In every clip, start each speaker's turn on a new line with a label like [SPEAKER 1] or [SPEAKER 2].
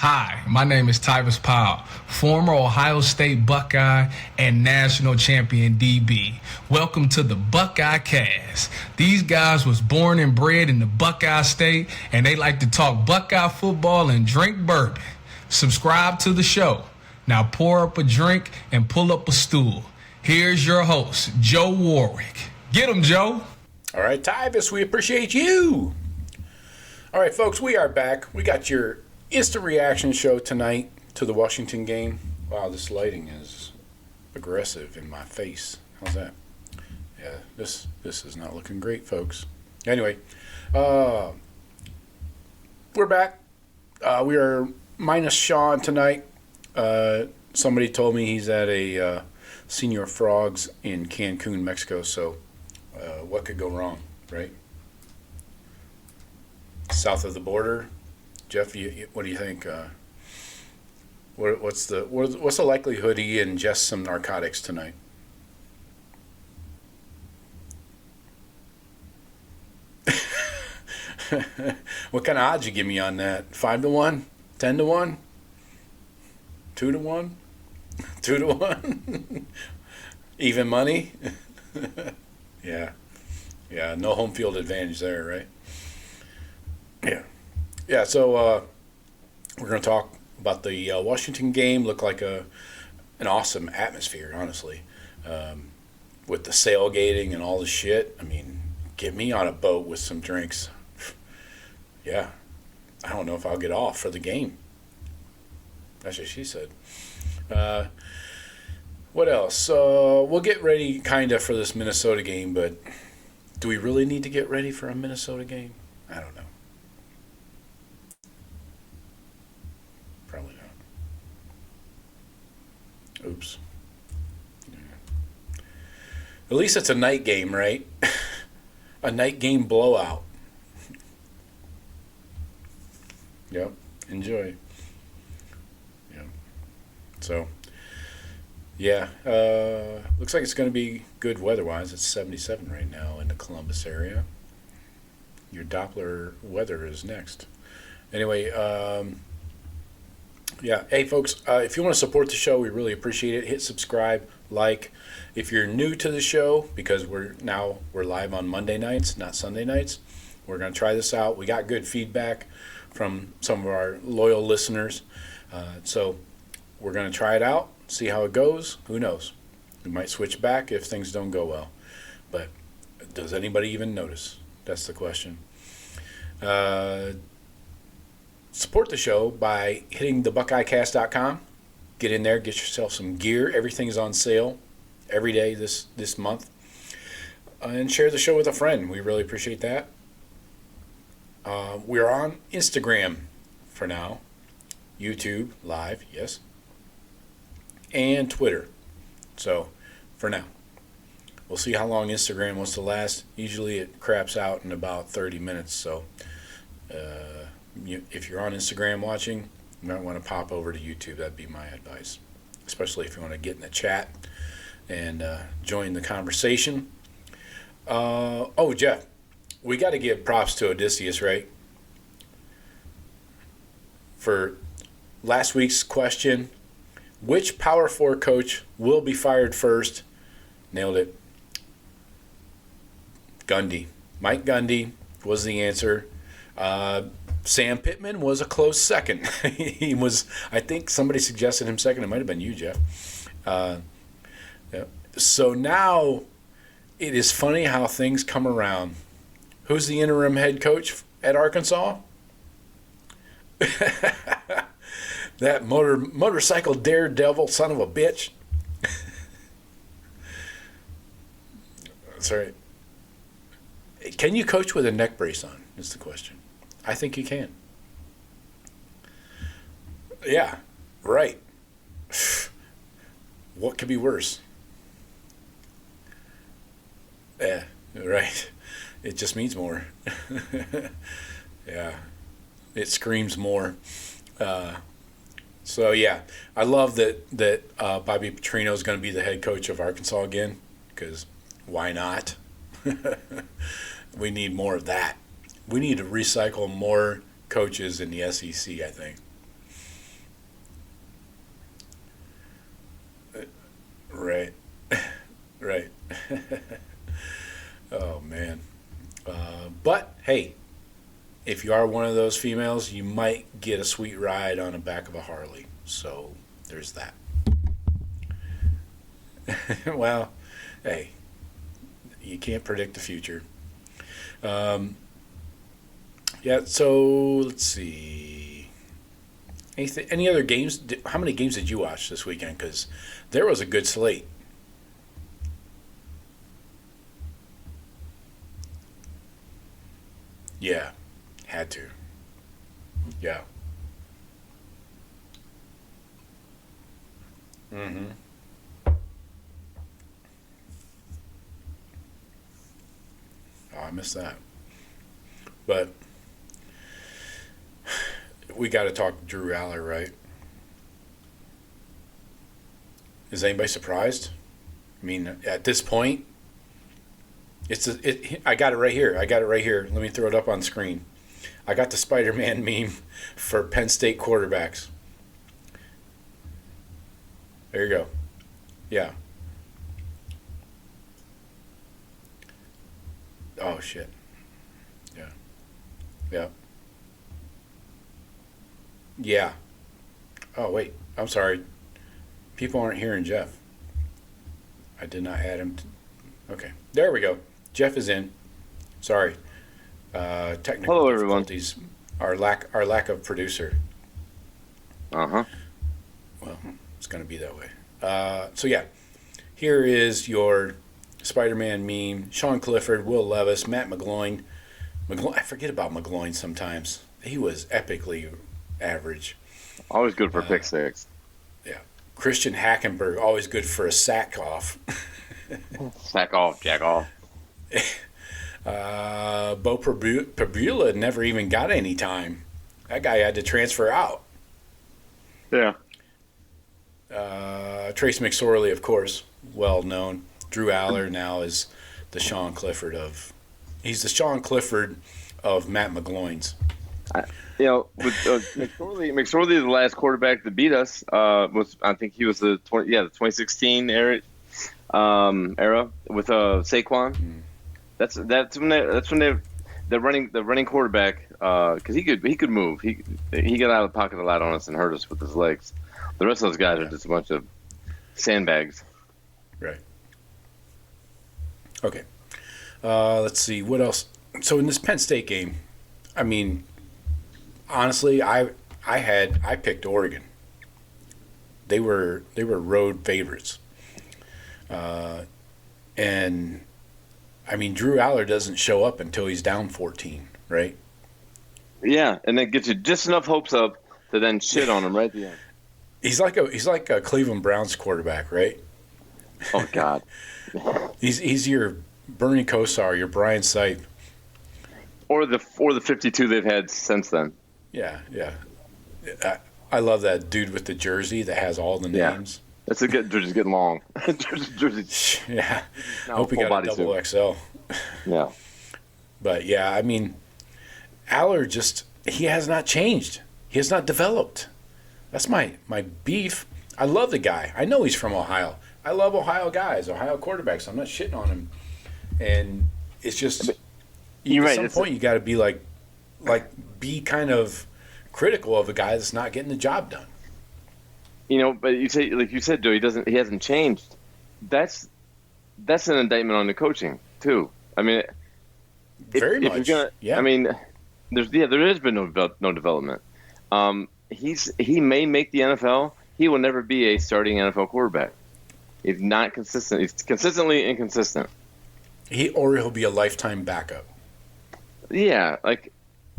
[SPEAKER 1] Hi, my name is Tyvis Powell, former Ohio State Buckeye and national champion DB. Welcome to the Buckeye Cast. These guys was born and bred in the Buckeye State, and they like to talk Buckeye football and drink bourbon. Subscribe to the show. Now pour up a drink and pull up a stool. Here's your host, Joe Warwick. Get him, Joe.
[SPEAKER 2] All right, Tyvis, we appreciate you. All right, folks, we are back. We got your instant reaction show tonight to the Washington game. Wow, this lighting is aggressive in my face. How's that? Yeah, this is not looking great, folks. Anyway, we're back. We are minus Shawn tonight. Somebody told me he's at a Senior Frogs in Cancun, Mexico, so what could go wrong, right? South of the border. Jeff, what do you think? What's the likelihood he ingests some narcotics tonight? What kind of odds you give me on that? 5-1, 10-1, 2-1, 2-1, even money. Yeah. No home field advantage there, right? Yeah. So we're going to talk about the Washington game. Looked like an awesome atmosphere, honestly, with the sailgating and all the shit. I mean, get me on a boat with some drinks. Yeah, I don't know if I'll get off for the game. That's what she said. What else? We'll get ready kind of for this Minnesota game, but do we really need to get ready for a Minnesota game? I don't know. Probably not. Oops. Yeah. At least it's a night game, right? A night game blowout. Yep. Enjoy. Yeah. So, yeah. Looks like it's going to be good weather-wise. It's 77 right now in the Columbus area. Your Doppler weather is next. Anyway, yeah. Hey, folks, if you want to support the show, we really appreciate it. Hit subscribe, like. If you're new to the show, because we're live on Monday nights, not Sunday nights, we're going to try this out. We got good feedback from some of our loyal listeners. So we're going to try it out, see how it goes. Who knows? We might switch back if things don't go well. But does anybody even notice? That's the question. Support the show by hitting thebuckeyecast.com. Get in there, get yourself some gear. Everything's on sale every day this month. And share the show with a friend. We really appreciate that. We're on Instagram for now. YouTube, live, yes. And Twitter. So, for now. We'll see how long Instagram wants to last. Usually it craps out in about 30 minutes. So, if you're on Instagram watching, you might want to pop over to YouTube. That'd be my advice. Especially if you want to get in the chat and join the conversation. Jeff, we got to give props to Odysseus, right? For last week's question, which Power 4 coach will be fired first? Nailed it. Gundy. Mike Gundy was the answer. Sam Pittman was a close second. He was, I think somebody suggested him second. It might have been you, Jeff. Yeah. So now it is funny how things come around. Who's the interim head coach at Arkansas? That motorcycle daredevil son of a bitch. Sorry. Can you coach with a neck brace on? Is the question. I think you can. Yeah, right. What could be worse? Yeah, right. It just means more. Yeah, it screams more. So yeah, I love that Bobby Petrino is going to be the head coach of Arkansas again, because why not? We need more of that. We need to recycle more coaches in the SEC, I think. Right. Right. Oh, man. But, hey, if you are one of those females, you might get a sweet ride on the back of a Harley. So, there's that. Well, hey, you can't predict the future. Yeah, so let's see. Any other games? How many games did you watch this weekend? Because there was a good slate. Yeah, had to. Yeah. Mm-hmm. Oh, I missed that. But we got to talk Drew Aller, right? Is anybody surprised? I mean, at this point, I got it right here. Let me throw it up on screen. I got the Spider-Man meme for Penn State quarterbacks. There you go. Yeah. Oh, shit. Yeah. Yeah. Yeah. Oh, wait. I'm sorry. People aren't hearing Jeff. I did not add him. Okay. There we go. Jeff is in. Sorry. Technical
[SPEAKER 3] Hello, everyone.
[SPEAKER 2] difficulties. Our lack of producer.
[SPEAKER 3] Uh-huh.
[SPEAKER 2] Well, it's going to be that way. So, yeah. Here is your Spider-Man meme. Sean Clifford, Will Levis, Matt McGloin. I forget about McGloin sometimes. He was epically average.
[SPEAKER 3] Always good for pick six.
[SPEAKER 2] Yeah. Christian Hackenberg, always good for a sack off.
[SPEAKER 3] Sack off, jack off.
[SPEAKER 2] Bo Pabula never even got any time. That guy had to transfer out.
[SPEAKER 3] Yeah.
[SPEAKER 2] Trace McSorley, of course, well known. Drew Aller now is the Sean Clifford of. He's the Sean Clifford of Matt McGloin's.
[SPEAKER 3] With McSorley, the last quarterback that beat us, I think he was the 2016 era with Saquon.
[SPEAKER 2] Mm.
[SPEAKER 3] That's when the running quarterback, because he could move. He got out of the pocket a lot on us and hurt us with his legs. The rest of those guys are just a bunch of sandbags.
[SPEAKER 2] Right. Okay. Let's see what else. So in this Penn State game, I mean, honestly, I picked Oregon. They were road favorites, and I mean Drew Aller doesn't show up until he's down 14, right?
[SPEAKER 3] Yeah, and that gets you just enough hopes up to then shit on him right at the end.
[SPEAKER 2] He's like a Cleveland Browns quarterback, right?
[SPEAKER 3] Oh God.
[SPEAKER 2] he's your Bernie Kosar, your Brian Sipe,
[SPEAKER 3] or the 52 they've had since then.
[SPEAKER 2] Yeah. I love that dude with the jersey that has all the names.
[SPEAKER 3] That's a good. Jersey's getting long.
[SPEAKER 2] Jersey. Yeah.
[SPEAKER 3] Now
[SPEAKER 2] Hope he got a double XL.
[SPEAKER 3] Yeah.
[SPEAKER 2] But yeah, I mean, Aller he has not changed. He has not developed. That's my beef. I love the guy. I know he's from Ohio. I love Ohio guys, Ohio quarterbacks. I'm not shitting on him. And it's just at some point you got to be be kind of critical of a guy that's not getting the job done.
[SPEAKER 3] But you say, like you said, Joe, he hasn't changed. That's an indictment on the coaching too. I mean,
[SPEAKER 2] very much. Yeah.
[SPEAKER 3] I mean, there has been no development. He may make the NFL. He will never be a starting NFL quarterback. He's not consistent. He's consistently inconsistent.
[SPEAKER 2] He'll be a lifetime backup.
[SPEAKER 3] Yeah, like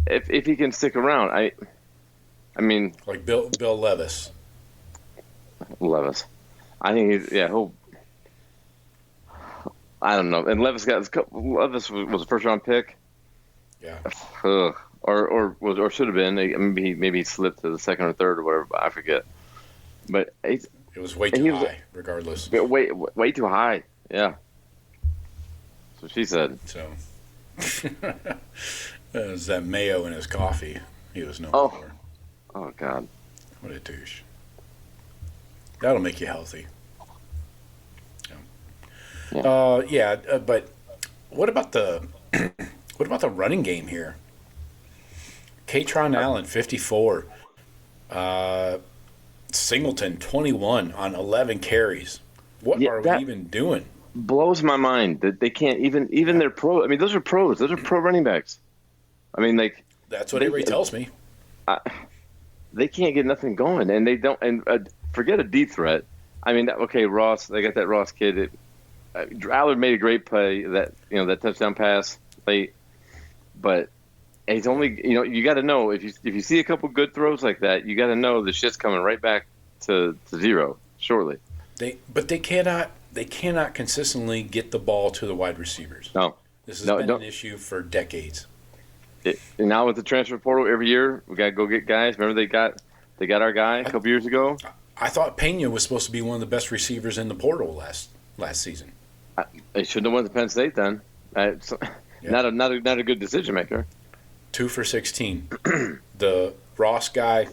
[SPEAKER 3] if he can stick around, I mean,
[SPEAKER 2] like Bill Levis.
[SPEAKER 3] Levis, I think he'll. I don't know. And Levis was a first round pick.
[SPEAKER 2] Yeah.
[SPEAKER 3] Or should have been. Maybe he slipped to the second or third or whatever. I forget. But
[SPEAKER 2] it was way too high, regardless.
[SPEAKER 3] Way too high. Yeah. That's what she said.
[SPEAKER 2] So. It was that mayo in his coffee he was known for.
[SPEAKER 3] Oh, God.
[SPEAKER 2] What a douche. That'll make you healthy. But what about the running game here? Katron Allen, 54. Singleton, 21 on 11 carries. What are we even doing?
[SPEAKER 3] Blows my mind that they can't even their pro. I mean, those are pros. Those are pro running backs. I mean, like
[SPEAKER 2] that's what everybody tells me.
[SPEAKER 3] They can't get nothing going, and they don't. And forget a deep threat. I mean, okay, Ross. They got that Ross kid. Allard made a great play. That touchdown pass late, but he's only. You got to know if you see a couple good throws like that, you got to know the shit's coming right back to zero shortly.
[SPEAKER 2] They cannot consistently get the ball to the wide receivers.
[SPEAKER 3] No,
[SPEAKER 2] this has been an issue for decades.
[SPEAKER 3] And now with the transfer portal, every year we got to go get guys. Remember they got our guy a couple years ago.
[SPEAKER 2] I thought Pena was supposed to be one of the best receivers in the portal last season.
[SPEAKER 3] They shouldn't have went to Penn State then. Not a good decision maker.
[SPEAKER 2] 2 for 16. The Ross guy,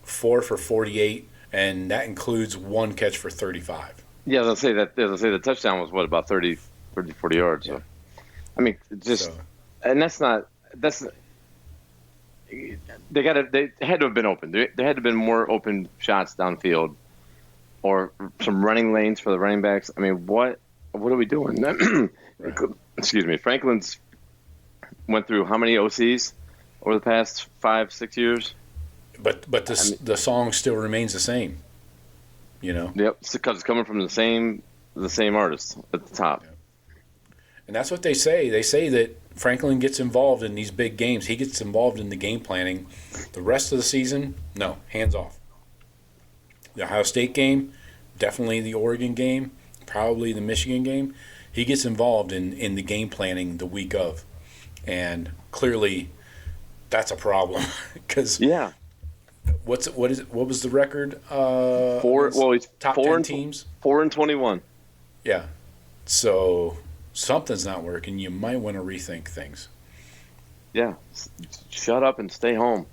[SPEAKER 2] 4 for 48, and that includes 1 catch for 35.
[SPEAKER 3] Yeah, they'll say the touchdown was about 30, 40 yards. So. I mean, and that's they had to have been open. There had to have been more open shots downfield, or some running lanes for the running backs. I mean, what are we doing? Right. Excuse me. Franklin's went through how many OCs over the past 5-6 years?
[SPEAKER 2] But the song still remains the same. Yep,
[SPEAKER 3] because it's coming from the same artist at the top.
[SPEAKER 2] Yeah. And that's what they say. They say that Franklin gets involved in these big games. He gets involved in the game planning. The rest of the season, no, hands off. The Ohio State game, definitely the Oregon game, probably the Michigan game. He gets involved in the game planning the week of. And clearly that's a problem because what was the record?
[SPEAKER 3] He's
[SPEAKER 2] top 10 teams.
[SPEAKER 3] 4-21.
[SPEAKER 2] Yeah. So something's not working. You might want to rethink things.
[SPEAKER 3] Yeah. Shut up and stay home.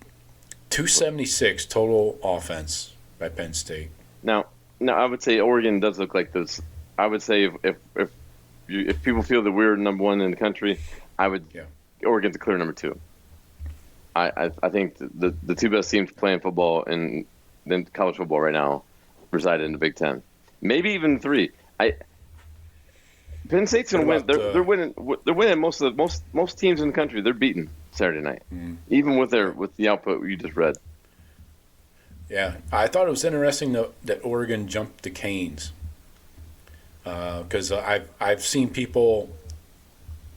[SPEAKER 2] 276 total offense by Penn State.
[SPEAKER 3] Now I would say Oregon does look like this. I would say if people feel that we're number one in the country, Oregon's a clear number 2. I think the 2 best teams playing football and then college football right now reside in the Big Ten. Maybe even 3. Penn State's going to win. They're winning. They're winning most teams in the country. They're beaten Saturday night, even with the output you just read.
[SPEAKER 2] Yeah, I thought it was interesting that Oregon jumped the Canes because I've seen people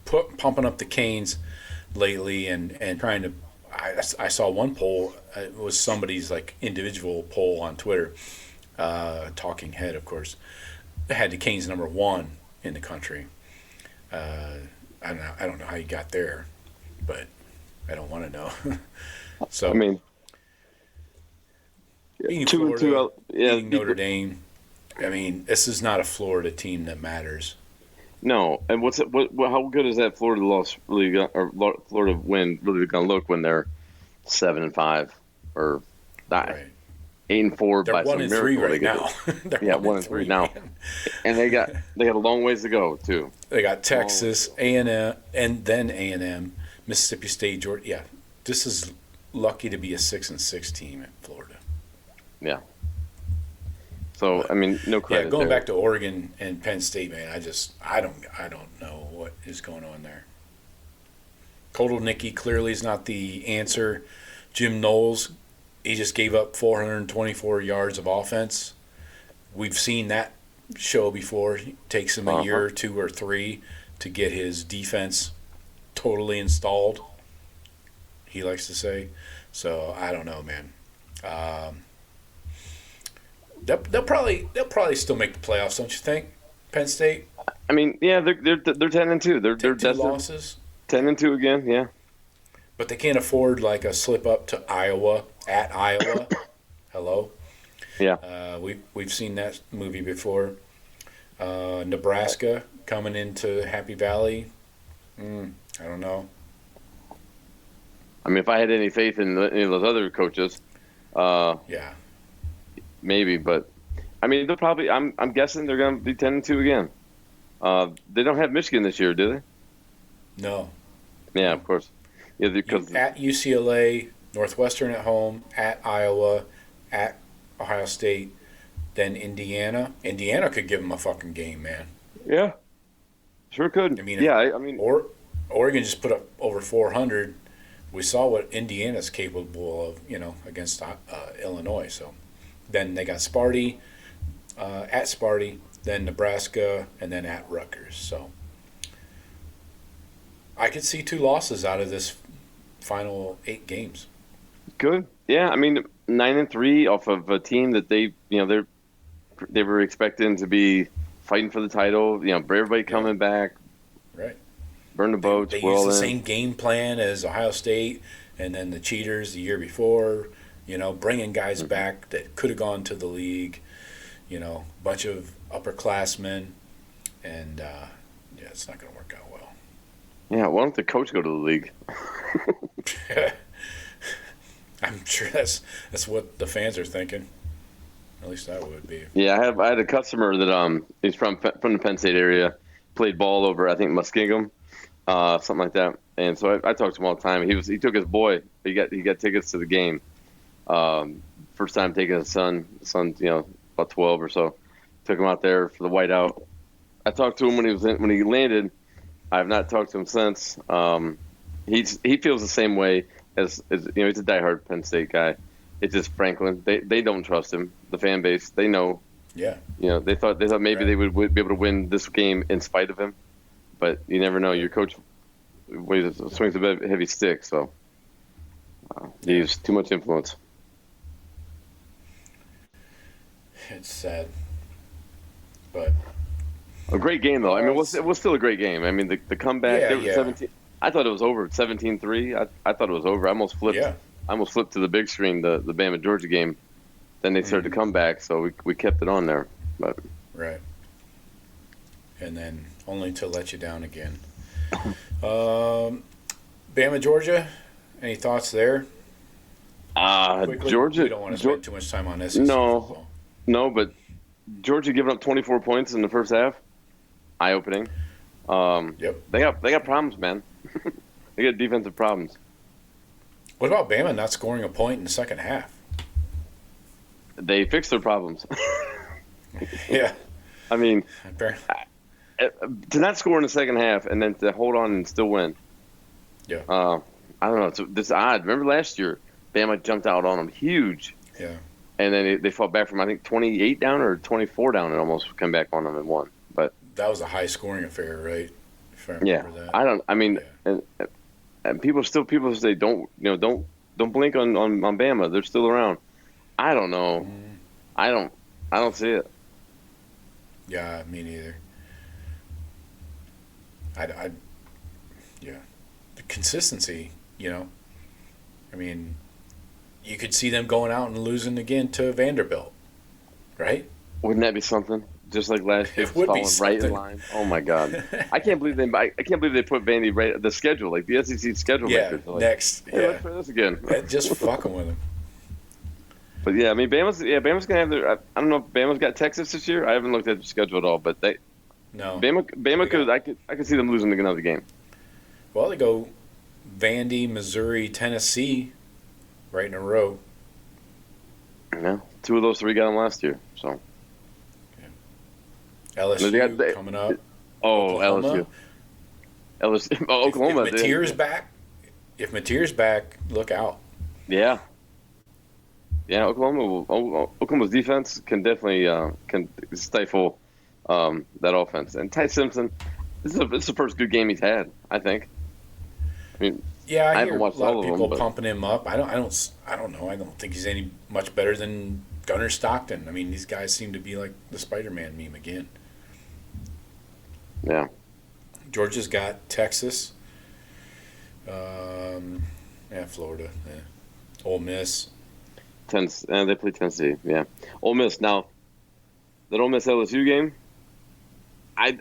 [SPEAKER 2] pumping up the Canes lately and trying to. I saw one poll. It was somebody's individual poll on Twitter, talking head, of course. They had the Canes number 1 in the country. I don't know how you got there, but I don't want to know. So
[SPEAKER 3] I mean,
[SPEAKER 2] beating Florida, beating Notre Dame. I mean, this is not a Florida team that matters.
[SPEAKER 3] No, and how good is that Florida loss really, or Florida win really going to look when they're 7-5 or 8-4 by some miracle?
[SPEAKER 2] They're 1-3 right now.
[SPEAKER 3] They're 1-3 now, and they got a long ways to go too.
[SPEAKER 2] They got Texas, A&M, and then A&M, Mississippi State, Georgia. Yeah, this is lucky to be a 6-6 team in Florida.
[SPEAKER 3] Yeah. So I mean, no credit.
[SPEAKER 2] Yeah, going
[SPEAKER 3] there.
[SPEAKER 2] back to Oregon and Penn State, man, I don't know what is going on there. Kotelnicki clearly is not the answer. Jim Knowles, he just gave up 424 yards of offense. We've seen that show before. It takes him a year or 2 or 3 to get his defense totally installed, he likes to say. So I don't know, man. They'll probably still make the playoffs, don't you think? Penn State.
[SPEAKER 3] I mean, yeah, they're 10-2. They're
[SPEAKER 2] 2 losses.
[SPEAKER 3] 10-2 again, yeah.
[SPEAKER 2] But they can't afford a slip up to Iowa at Iowa. Hello.
[SPEAKER 3] Yeah.
[SPEAKER 2] We've seen that movie before. Nebraska coming into Happy Valley. I don't know.
[SPEAKER 3] I mean, if I had any faith in any of those other coaches,
[SPEAKER 2] yeah.
[SPEAKER 3] Maybe, but I mean, they'll probably. I'm guessing they're going to be 10-2 again. They don't have Michigan this year, do they?
[SPEAKER 2] No.
[SPEAKER 3] Yeah, of course. Yeah, because
[SPEAKER 2] At UCLA, Northwestern at home, at Iowa, at Ohio State, then Indiana. Indiana could give them a fucking game, man.
[SPEAKER 3] yeah, sure could.
[SPEAKER 2] I mean,
[SPEAKER 3] yeah, I mean,
[SPEAKER 2] or Oregon just put up over 400. We saw what Indiana's capable of, against Illinois. So then they got Sparty, at Sparty, then Nebraska, and then at Rutgers. So I could see 2 losses out of this final 8 games.
[SPEAKER 3] good. Yeah, I mean, 9-3 off of a team that they were expecting to be fighting for the title. Everybody coming back,
[SPEAKER 2] Right.
[SPEAKER 3] burn the boats.
[SPEAKER 2] They
[SPEAKER 3] we're
[SPEAKER 2] used
[SPEAKER 3] all
[SPEAKER 2] the
[SPEAKER 3] in.
[SPEAKER 2] same game plan as Ohio State and then the cheaters the year before, bringing guys back that could have gone to the league, bunch of upperclassmen, and it's not going to work out well.
[SPEAKER 3] Yeah, why don't the coach go to the league?
[SPEAKER 2] I'm sure that's what the fans are thinking. At least I would be.
[SPEAKER 3] Yeah, I had a customer that he's from the Penn State area, played ball over I think Muskingum, something like that. And so I talked to him all the time. He took his boy. He got tickets to the game. First time taking his son, about 12 or so. Took him out there for the whiteout. I talked to him when he landed. I have not talked to him since. He feels the same way as he's a diehard Penn State guy. It's just Franklin. They don't trust him. The fan base, they know.
[SPEAKER 2] Yeah.
[SPEAKER 3] They thought maybe they would be able to win this game in spite of him, but you never know. Your coach swings a bit heavy stick, so he's too much influence.
[SPEAKER 2] It's sad, but
[SPEAKER 3] A great game though. I mean, it was still a great game. I mean, the comeback.
[SPEAKER 2] Yeah,
[SPEAKER 3] They were
[SPEAKER 2] yeah.
[SPEAKER 3] 17. I thought it was over. 17-3. I thought it was over. I almost flipped.
[SPEAKER 2] Yeah.
[SPEAKER 3] I almost flipped to the big screen, the Bama Georgia game. Then they started to come back, so we kept it on there. But
[SPEAKER 2] right. And then only to let you down again. Bama, Georgia. Any thoughts there? Quickly?
[SPEAKER 3] Georgia.
[SPEAKER 2] We don't want to spend too much time on this.
[SPEAKER 3] No. No, but Georgia giving up 24 points in the first half. Eye opening.
[SPEAKER 2] Yep.
[SPEAKER 3] They got problems, man. They got defensive problems.
[SPEAKER 2] What about Bama not scoring a point in the second half?
[SPEAKER 3] They fixed their problems.
[SPEAKER 2] Yeah.
[SPEAKER 3] I mean,
[SPEAKER 2] Apparently.
[SPEAKER 3] to not score in the second half and then to hold on and still win.
[SPEAKER 2] Yeah.
[SPEAKER 3] I don't know. It's odd. Remember last year, Bama jumped out on them huge.
[SPEAKER 2] Yeah.
[SPEAKER 3] And then they fought back from, I think, 28 down or 24 down and almost come back on them and won. But
[SPEAKER 2] That was a high scoring affair, right? If I
[SPEAKER 3] yeah,
[SPEAKER 2] remember that.
[SPEAKER 3] I mean, and people say don't blink on Bama. They're still around. I don't know. I don't see it.
[SPEAKER 2] Yeah, me neither. Yeah. The consistency, I mean, you could see them going out and losing again to Vanderbilt, right?
[SPEAKER 3] Wouldn't that be something? Just like last year,
[SPEAKER 2] It would be
[SPEAKER 3] falling right
[SPEAKER 2] something.
[SPEAKER 3] in line. Oh my God, I can't believe they put Vandy right at the schedule, like the SEC schedule.
[SPEAKER 2] Yeah,
[SPEAKER 3] makers. Like,
[SPEAKER 2] next.
[SPEAKER 3] hey,
[SPEAKER 2] Yeah.
[SPEAKER 3] let's try this again.
[SPEAKER 2] Just fucking with them.
[SPEAKER 3] But yeah, I mean, Bama's gonna have their. I don't know if Bama's got Texas this year. I haven't looked at the schedule at all, but
[SPEAKER 2] No.
[SPEAKER 3] Bama could. I could see them losing another game.
[SPEAKER 2] Well, they go Vandy, Missouri, Tennessee right in a row.
[SPEAKER 3] Yeah, 2 of those 3 got them last year. So
[SPEAKER 2] LSU coming up.
[SPEAKER 3] Oklahoma. LSU. Oh, Oklahoma.
[SPEAKER 2] If Mateer's back, look out.
[SPEAKER 3] Yeah. Yeah, Oklahoma's defense can definitely can stifle that offense. And Ty Simpson, this is the first good game he's had, I think. I mean,
[SPEAKER 2] Yeah, I
[SPEAKER 3] haven't
[SPEAKER 2] hear a
[SPEAKER 3] watched
[SPEAKER 2] lot
[SPEAKER 3] all
[SPEAKER 2] of
[SPEAKER 3] of
[SPEAKER 2] people
[SPEAKER 3] them, but-
[SPEAKER 2] pumping him up. I don't know. I don't think he's any much better than Gunnar Stockton. I mean, these guys seem to be like the Spider-Man meme again.
[SPEAKER 3] yeah.
[SPEAKER 2] Georgia's got Texas. Florida. Yeah. Ole Miss.
[SPEAKER 3] They play Tennessee. Yeah. Ole Miss. Now, that Ole Miss LSU game, I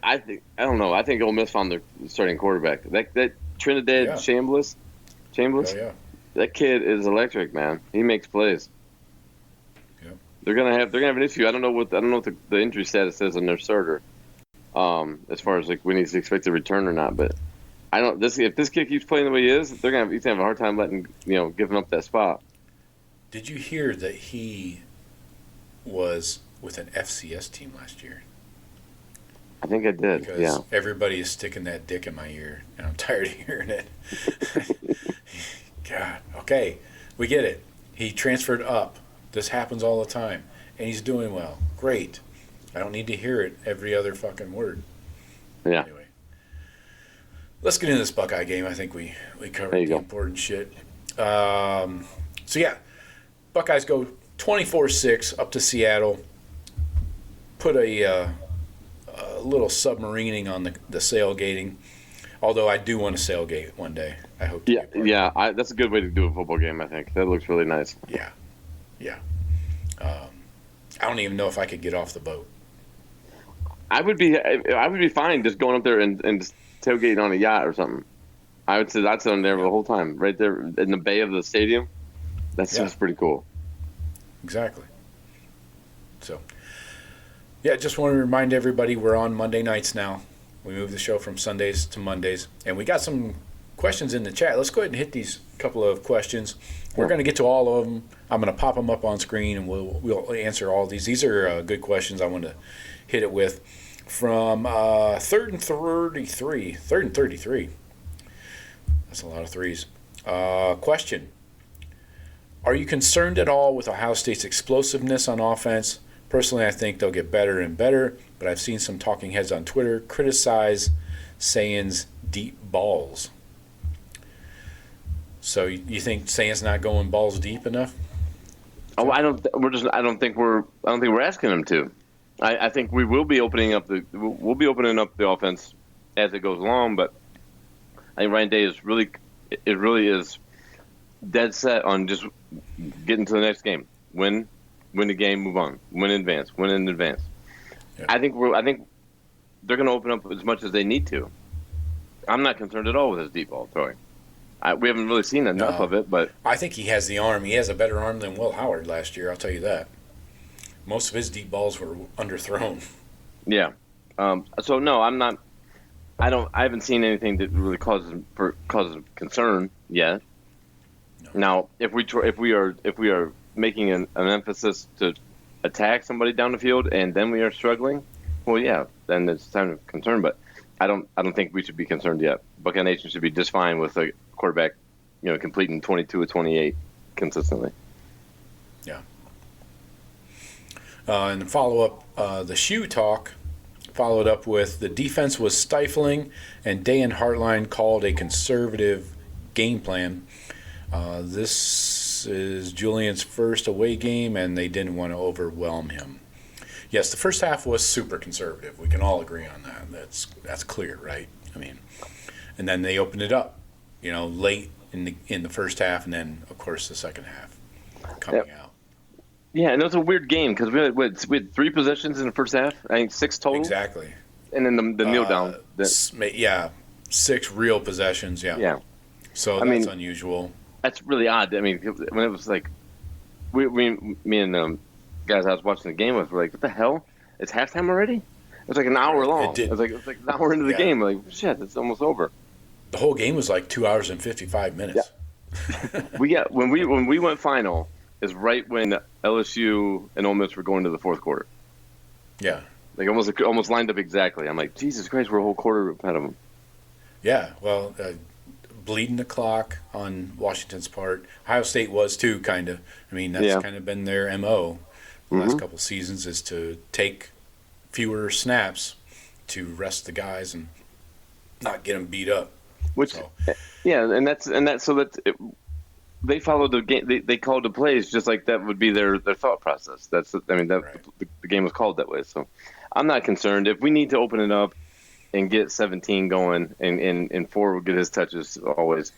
[SPEAKER 3] don't know. I think Ole Miss found their starting quarterback. That Trinidad Chambliss.
[SPEAKER 2] Oh, yeah.
[SPEAKER 3] That kid is electric, man. He makes plays.
[SPEAKER 2] Yep.
[SPEAKER 3] They're gonna have an issue. I don't know what the injury status is on their starter. as far as like when he's expected to return or not. But I don't. If this kid keeps playing the way he is, he's gonna have a hard time giving up that spot.
[SPEAKER 2] Did you hear that he was with an FCS team last year?
[SPEAKER 3] I think I did.
[SPEAKER 2] Because
[SPEAKER 3] yeah.
[SPEAKER 2] everybody is sticking that dick in my ear, and I'm tired of hearing it. God. Okay, we get it. He transferred up. This happens all the time, and he's doing well. Great. I don't need to hear it every other fucking word.
[SPEAKER 3] Yeah.
[SPEAKER 2] Anyway, let's get into this Buckeye game. I think we covered the important shit. So yeah, Buckeyes go 24-6 up to Seattle. Put a little submarining on the sailgating. Although I do want to sailgate one day. I hope.
[SPEAKER 3] That's a good way to do a football game. I think that looks really nice.
[SPEAKER 2] Yeah. I don't even know if I could get off the boat.
[SPEAKER 3] I would be fine just going up there and just tailgating on a yacht or something. I'd sit on there the whole time, right there in the bay of the stadium. That seems pretty cool.
[SPEAKER 2] Exactly. So, just want to remind everybody we're on Monday nights now. We moved the show from Sundays to Mondays, and we got some questions in the chat. Let's go ahead and hit these couple of questions. We're going to get to all of them. I'm going to pop them up on screen, and we'll answer all these. These are good questions I want to hit it with. From third and 33. That's a lot of threes. Question. Are you concerned at all with Ohio State's explosiveness on offense? Personally, I think they'll get better and better, but I've seen some talking heads on Twitter criticize Sayin's deep balls. So you think Sayin's not going balls deep enough?
[SPEAKER 3] Oh, I don't think we're asking him to. I think we will be opening up the offense as it goes along, but I think Ryan Day is really is dead set on just getting to the next game. Win the game, move on. Win in advance. Yeah. I think they're going to open up as much as they need to. I'm not concerned at all with his deep ball throwing. We haven't really seen enough of it, but
[SPEAKER 2] I think he has the arm. He has a better arm than Will Howard last year. I'll tell you that. Most of his deep balls were underthrown.
[SPEAKER 3] Yeah. So no, I'm not. I haven't seen anything that really causes concern yet. No. Now, if we are making an emphasis to attack somebody down the field and then we are struggling, well, yeah, then it's time of concern. But I don't think we should be concerned yet. Buckeye Nation should be just fine with a quarterback, completing 22 of 28 consistently.
[SPEAKER 2] Yeah. And the follow-up, the shoe talk followed up with the defense was stifling, and Day and Hartline called a conservative game plan. This is Julian's first away game, and they didn't want to overwhelm him. Yes, the first half was super conservative. We can all agree on that. That's clear, right? I mean, and then they opened it up, late in the first half, and then of course the second half coming out.
[SPEAKER 3] Yeah, and it was a weird game because we had 3 possessions in the first half. I think 6 total.
[SPEAKER 2] Exactly.
[SPEAKER 3] And then the kneel down.
[SPEAKER 2] 6 real possessions. Yeah.
[SPEAKER 3] Yeah.
[SPEAKER 2] So that's unusual.
[SPEAKER 3] That's really odd. I mean, when it was like, me and guys I was watching the game with were like, "What the hell? It's halftime already?" It was like an hour long. It was like an hour into the game. Like, shit, it's almost over.
[SPEAKER 2] The whole game was like 2 hours and 55 minutes.
[SPEAKER 3] Yeah. When we went final is right when LSU and Ole Miss were going to the fourth quarter.
[SPEAKER 2] Yeah.
[SPEAKER 3] Like almost lined up exactly. I'm like, Jesus Christ, we're a whole quarter ahead of them.
[SPEAKER 2] Yeah. Well, bleeding the clock on Washington's part. Ohio State was too, kind of. I mean, that's kind of been their MO the last couple of seasons, is to take fewer snaps to rest the guys and not get them beat up. They followed the game. They called the plays just like that would be their thought process. The game was called that way. So I'm not concerned. If we need to open it up and get 17 going and 4 will get his touches always,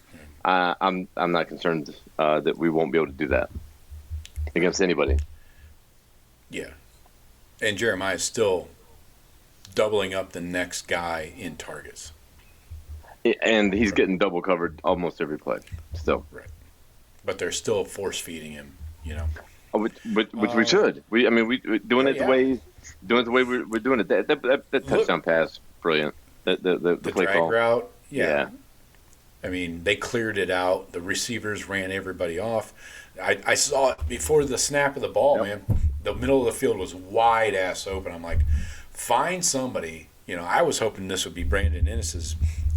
[SPEAKER 2] I'm not concerned that we won't be able to do that against anybody. Yeah. And Jeremiah's still doubling up the next guy in targets.
[SPEAKER 3] And he's getting double covered almost every play still.
[SPEAKER 2] Right. But they're still force feeding him,
[SPEAKER 3] Which we should. We doing it the way doing it the way we're doing it. That touchdown pass, brilliant. The play
[SPEAKER 2] drag
[SPEAKER 3] call
[SPEAKER 2] route, yeah. I mean, they cleared it out. The receivers ran everybody off. I saw it before the snap of the ball, man. The middle of the field was wide ass open. I'm like, find somebody. You know, I was hoping this would be Brandon Innis's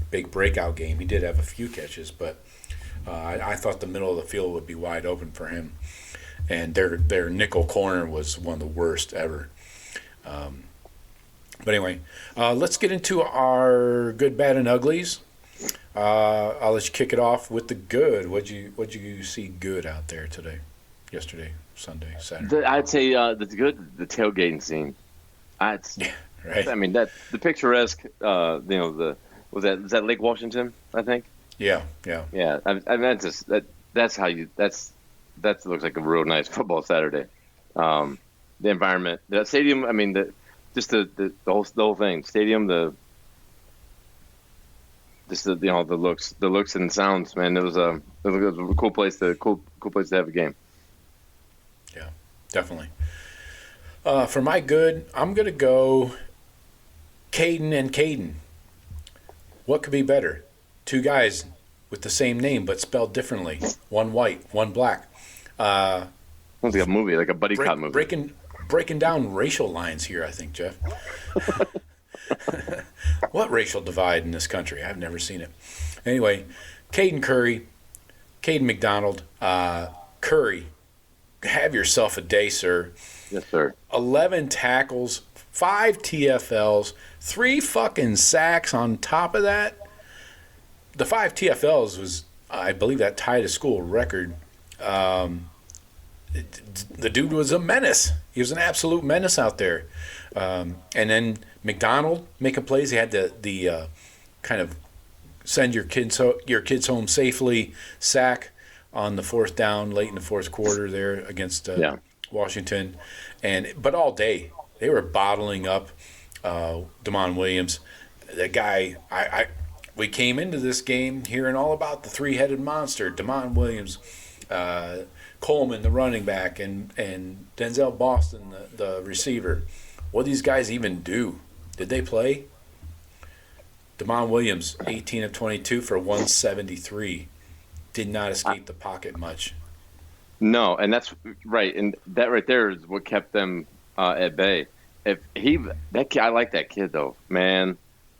[SPEAKER 2] big breakout game. He did have a few catches, but I thought the middle of the field would be wide open for him. And their nickel corner was one of the worst ever. But anyway, let's get into our good, bad, and uglies. I'll let you kick it off with the good. What'd you see good out there today, yesterday, Sunday, Saturday?
[SPEAKER 3] I'd say the good, the tailgating scene. Right. I mean the picturesque. Was that Lake Washington? I think.
[SPEAKER 2] Yeah.
[SPEAKER 3] I mean that's how you that looks like a real nice football Saturday. The environment, the stadium. I mean the whole thing, stadium. The looks and sounds, man. It was a cool place to have a game.
[SPEAKER 2] Yeah, definitely. For my good, I'm gonna go Caden and Caden. What could be better? Two guys with the same name but spelled differently. One white, one black.
[SPEAKER 3] Sounds like a movie, like a buddy cop movie.
[SPEAKER 2] Breaking down racial lines here, I think, Jeff. What racial divide in this country? I've never seen it. Anyway, Caden Curry, Caden McDonald, Curry, have yourself a day, sir.
[SPEAKER 3] Yes, sir.
[SPEAKER 2] 11 tackles, 5 TFLs, 3 fucking sacks on top of that. The 5 TFLs was, I believe, that tied a school record. The dude was a menace. He was an absolute menace out there. And then McDonald making plays. He had the kind of send your kids home safely sack on the 4th down late in the 4th quarter there against Washington. But all day they were bottling up Damon Williams. That guy, we came into this game hearing all about the 3-headed monster, Damon Williams, Coleman, the running back, and Denzel Boston, the receiver. What these guys even do? Did they play? Damon Williams, 18 of 22 for 173. Did not escape the pocket much.
[SPEAKER 3] No, and that's right. And that right there is what kept them at bay. I like that kid though, man.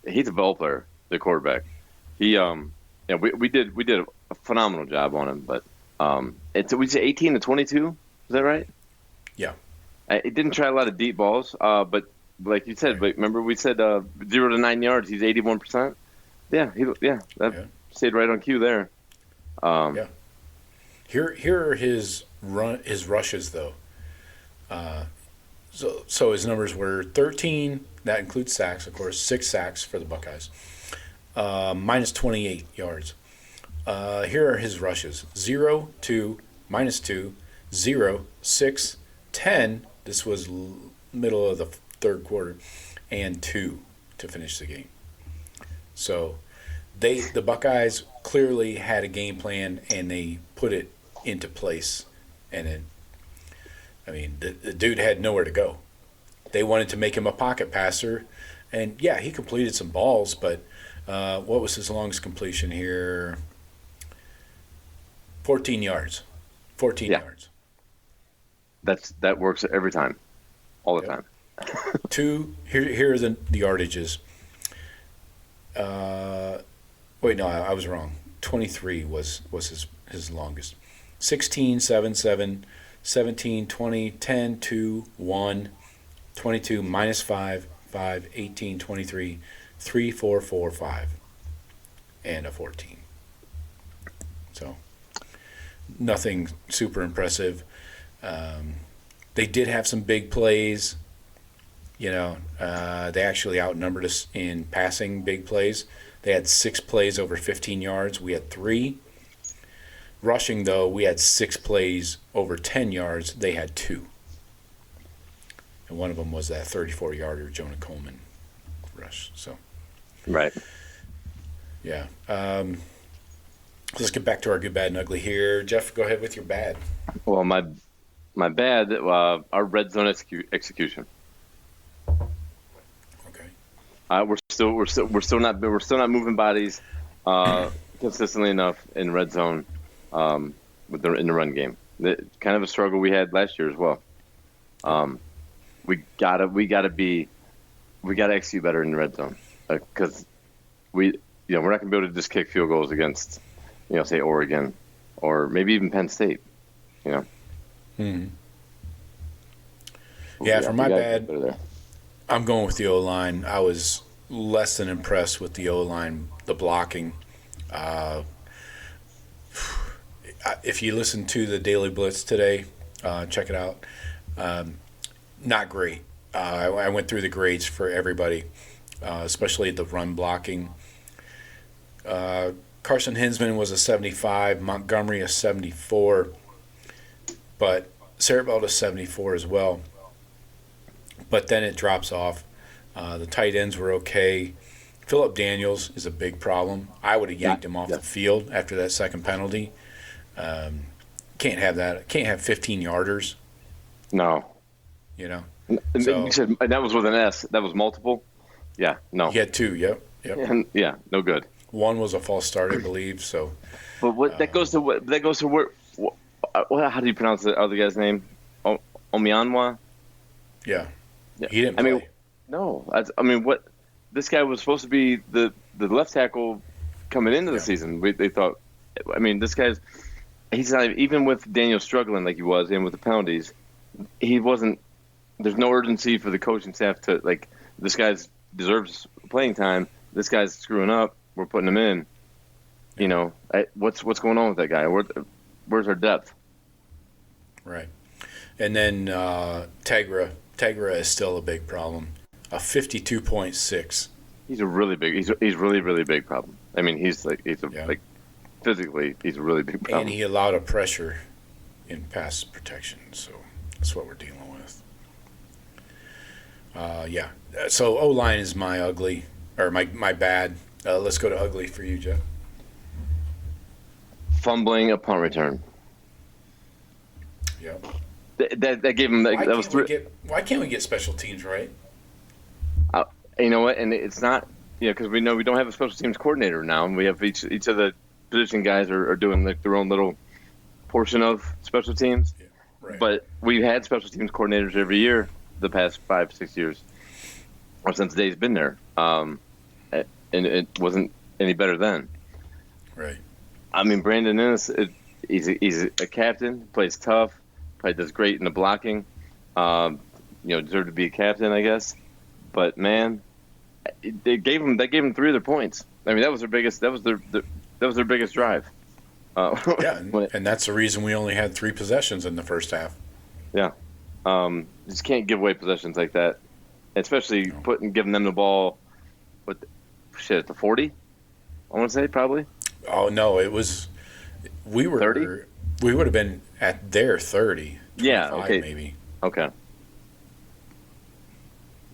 [SPEAKER 3] He's a ball player, the quarterback. We did a phenomenal job on him. But we say 18 to 22. Is that right?
[SPEAKER 2] Yeah.
[SPEAKER 3] It didn't try a lot of deep balls, but like you said, but remember we said 0 to 9 yards. He's 81%. Yeah, stayed right on cue there.
[SPEAKER 2] Here are his rushes though. So his numbers were 13. That includes sacks, of course. 6 sacks for the Buckeyes. Minus 28 yards. Here are his rushes: 0, 2, minus 2, 0, 6, 10. This was middle of the 3rd quarter, and 2 to finish the game. So the Buckeyes clearly had a game plan, and they put it into place. And then, I mean, the dude had nowhere to go. They wanted to make him a pocket passer, and yeah, he completed some balls, but what was his longest completion here? 14 yards. 14 yards.
[SPEAKER 3] That works every time, all the time.
[SPEAKER 2] 2. Here are the yardages. Wait, no, I was wrong. 23 was his longest. 16, 7, 7, 17, 20, 10, 2, 1, 22, minus 5, 5, 18, 23, 3, 4, 4, 5, and a 14. So nothing super impressive. They did have some big plays. They actually outnumbered us in passing big plays. They had 6 plays over 15 yards. We had 3. Rushing, though, we had 6 plays over 10 yards. They had 2. And one of them was that 34-yarder Jonah Coleman rush. So,
[SPEAKER 3] right.
[SPEAKER 2] Yeah. Let's get back to our good, bad, and ugly here. Jeff, go ahead with your bad.
[SPEAKER 3] Well, my bad, our red zone execution. We're still not moving bodies consistently enough in red zone in the run game. Kind of a struggle we had last year as well. We gotta execute better in the red zone because we're not gonna be able to just kick field goals against say Oregon or maybe even Penn State.
[SPEAKER 2] Yeah, for my bad, I'm going with the O-line. I was less than impressed with the O-line, the blocking. If you listen to the Daily Blitz today, check it out. Not great. I went through the grades for everybody, especially the run blocking. Carson Hinsman was a 75, Montgomery a 74, but Sarabelt a 74 as well. But then it drops off. The tight ends were okay. Phillip Daniels is a big problem. I would have yanked him off the field after that second penalty. Can't have that. Can't have 15-yarders.
[SPEAKER 3] No.
[SPEAKER 2] So,
[SPEAKER 3] you said, and that was with an S. That was multiple? Yeah, no.
[SPEAKER 2] He had 2, yep.
[SPEAKER 3] Yeah, no good.
[SPEAKER 2] One was a false start, I believe. So,
[SPEAKER 3] but that goes to where? How do you pronounce the other guy's name? Omianwa?
[SPEAKER 2] Yeah. He didn't play.
[SPEAKER 3] No. What? This guy was supposed to be the left tackle coming into the season. They thought. This guy's. He's not even with Daniel struggling like he was, and with the penalties, he wasn't. There's no urgency for the coaching staff to this guy deserves playing time. This guy's screwing up. We're putting him in. What's going on with that guy? Where's our depth?
[SPEAKER 2] Right. And then Tegra is still a big problem. A 52.6.
[SPEAKER 3] He's a really big. He's really really big problem. Physically he's a really big problem.
[SPEAKER 2] And he allowed a pressure in pass protection, so that's what we're dealing with. So O-line is my ugly, or my bad. Let's go to ugly for you, Jeff.
[SPEAKER 3] Fumbling a punt return.
[SPEAKER 2] Yeah.
[SPEAKER 3] That gave him. That was three.
[SPEAKER 2] Why can't we get special teams right?
[SPEAKER 3] You know what? And it's not. Because we know we don't have a special teams coordinator now, and we have each of the position guys are doing their own little portion of special teams.
[SPEAKER 2] Yeah, right.
[SPEAKER 3] But we've had special teams coordinators every year the past 5-6 years, or since Dave's been there. And it wasn't any better then.
[SPEAKER 2] Right.
[SPEAKER 3] Brandon Ennis, he's a captain, plays tough, probably does great in the blocking. Deserved to be a captain, I guess. But man, they gave him 3 of their points. That was their biggest. That was their biggest drive.
[SPEAKER 2] And that's the reason we only had 3 possessions in the first half.
[SPEAKER 3] Yeah, you just can't give away possessions like that, especially giving them the ball. At the 40, I want to say probably.
[SPEAKER 2] Oh no, it was. We were
[SPEAKER 3] 30.
[SPEAKER 2] We would have been at their 30.
[SPEAKER 3] Yeah. Okay.
[SPEAKER 2] Maybe.
[SPEAKER 3] Okay.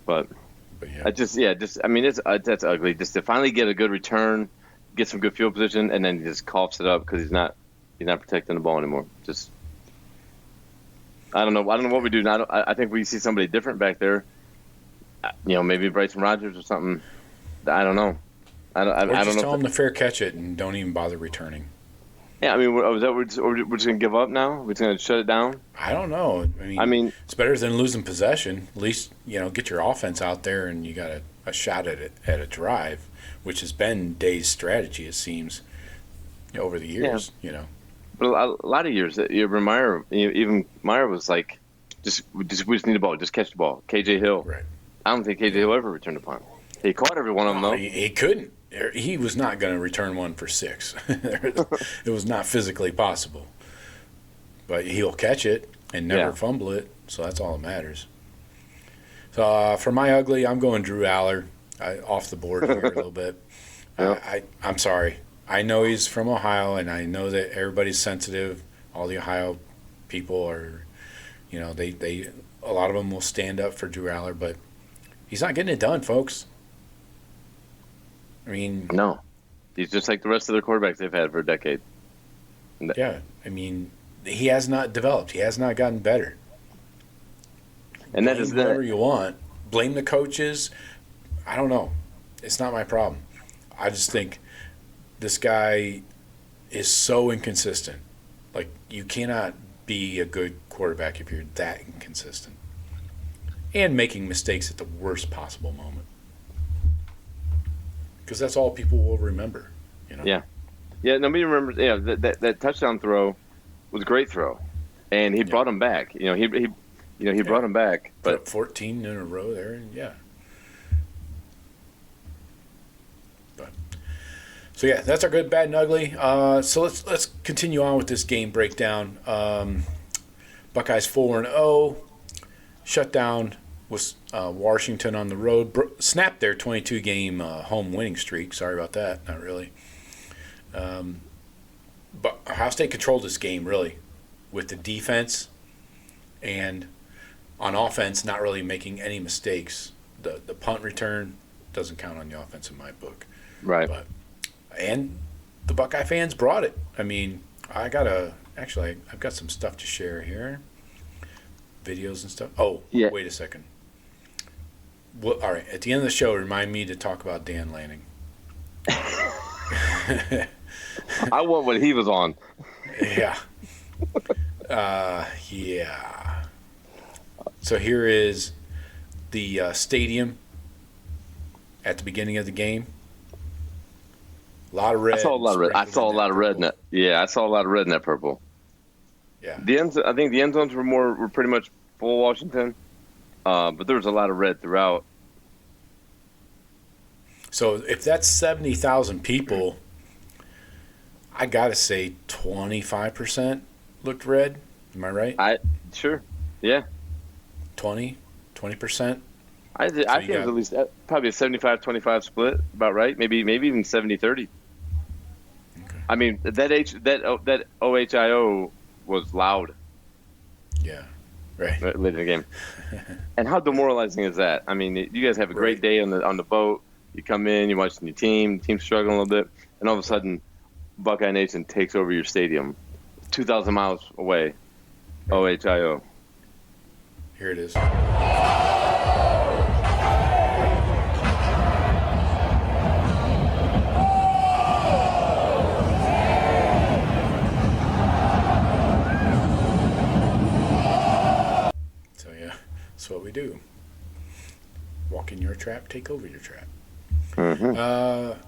[SPEAKER 3] But
[SPEAKER 2] yeah.
[SPEAKER 3] That's ugly. Just to finally get a good return, get some good field position, and then he just coughs it up because he's not protecting the ball anymore. Just I don't know what we do now. I think we see somebody different back there. Maybe Bryson Rogers or something. I don't know. I don't know.
[SPEAKER 2] Tell him to fair catch it and don't even bother returning.
[SPEAKER 3] Yeah, we're just going to give up now? We're just going to shut it down?
[SPEAKER 2] I don't know. It's better than losing possession. At least, get your offense out there and you got a shot at it at a drive, which has been Dave's strategy, it seems, over the years.
[SPEAKER 3] But a lot of years, Meyer was like, we just need the ball, just catch the ball. KJ Hill.
[SPEAKER 2] Right.
[SPEAKER 3] I don't think KJ Hill ever returned a punt. He caught every one of them, though.
[SPEAKER 2] He couldn't. He was not going to return one for 6. It was not physically possible. But he'll catch it and never fumble it, so that's all that matters. So for my ugly, I'm going Drew Aller off the board here a little bit. I'm sorry. I know he's from Ohio, and I know that everybody's sensitive. All the Ohio people are, they a lot of them will stand up for Drew Aller, but he's not getting it done, folks.
[SPEAKER 3] No. He's just like the rest of their quarterbacks they've had for a decade.
[SPEAKER 2] Yeah. He has not developed. He has not gotten better.
[SPEAKER 3] And that is
[SPEAKER 2] whatever you want. Blame the coaches. I don't know. It's not my problem. I just think this guy is so inconsistent. Like, you cannot be a good quarterback if you're that inconsistent. And making mistakes at the worst possible moment. Because that's all people will remember,
[SPEAKER 3] Yeah. Yeah, nobody remembers. Yeah, that touchdown throw was a great throw. And he brought him back. He brought him back.
[SPEAKER 2] Put
[SPEAKER 3] But
[SPEAKER 2] up 14 in a row there, and So that's our good, bad, and ugly. So let's continue on with this game breakdown. Buckeyes 4-0, shut down was Washington on the road. Snapped their 22-game home winning streak. Sorry about that. Not really. But Ohio State controlled this game really with the defense and on offense not really making any mistakes. The punt return doesn't count on the offense in my book.
[SPEAKER 3] right.
[SPEAKER 2] And the Buckeye fans brought it. I mean, I've got some stuff to share here. Videos and stuff. Oh,
[SPEAKER 3] Yeah.
[SPEAKER 2] Wait a second. Well, all right, at the end of the show, remind me to talk about Dan Lanning.
[SPEAKER 3] I want what he was on.
[SPEAKER 2] Yeah. Yeah. So here is the stadium at the beginning of the game. A lot of red.
[SPEAKER 3] I saw a lot of red. I saw a lot of red in
[SPEAKER 2] purple.
[SPEAKER 3] that. Yeah, I saw a lot of red in that purple.
[SPEAKER 2] Yeah.
[SPEAKER 3] I think the end zones were pretty much full Washington, but there was a lot of red throughout.
[SPEAKER 2] So if that's 70,000 people, I got to say 25% looked red. Am I right?
[SPEAKER 3] Sure, yeah.
[SPEAKER 2] 20%?
[SPEAKER 3] I think it was at least probably a 75-25 split, about right. Maybe even 70-30.
[SPEAKER 2] Okay.
[SPEAKER 3] I mean that OHIO was loud.
[SPEAKER 2] Yeah. Right.
[SPEAKER 3] Late in the game. And how demoralizing is that? I mean, you guys have a great day on the boat. You come in, you're watching your team's struggling a little bit, and all of a sudden, Buckeye Nation takes over your stadium, 2,000 miles away. OHIO.
[SPEAKER 2] Here it is. So yeah, that's what we do. Walk in your trap, take over your trap.
[SPEAKER 3] Mm-hmm.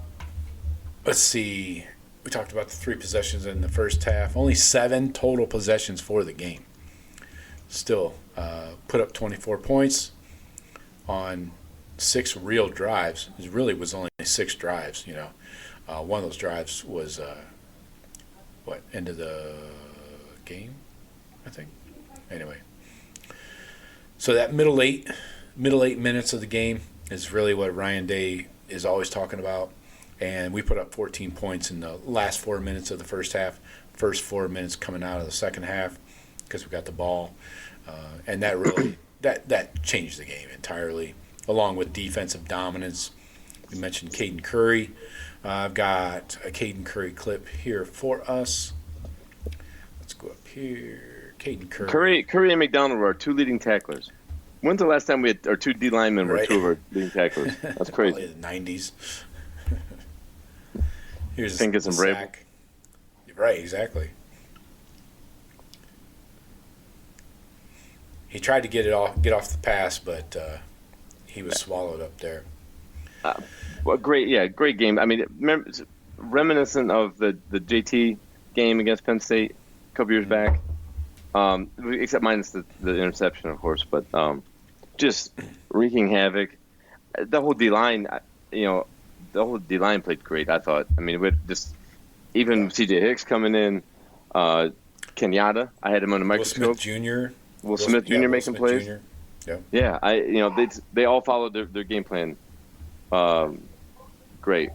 [SPEAKER 2] Let's see. We talked about the 3 possessions in the first half. Only 7 total possessions for the game. Still, put up 24 points on 6 real drives. It really was only 6 drives, one of those drives was, end of the game, I think. Anyway. So that middle eight minutes of the game is really what Ryan Day is always talking about. And we put up 14 points in the last 4 minutes of the first half, first 4 minutes coming out of the second half because we got the ball. And that really that changed the game entirely, along with defensive dominance. We mentioned Caden Curry. I've got a Caden Curry clip here for us. Let's go up here. Caden Curry.
[SPEAKER 3] Curry and McDonald were our 2 leading tacklers. When's the last time we had our 2 D linemen were 2 of our leading tacklers? That's crazy.
[SPEAKER 2] Probably the 90s. Here's
[SPEAKER 3] Pincus and Brable.
[SPEAKER 2] sack. Right, exactly. He tried to get off the pass, but he was swallowed up there.
[SPEAKER 3] Well, great game. I mean, it's reminiscent of the JT game against Penn State a couple years back, except minus the interception, of course. But just wreaking havoc. The whole D line, the whole D line played great. I thought. I mean, with just even C.J. Hicks coming in, Kenyatta, I had him on the microscope.
[SPEAKER 2] Will Smith Jr.
[SPEAKER 3] Making plays.
[SPEAKER 2] Jr.
[SPEAKER 3] Yeah, they all followed their game plan. Great.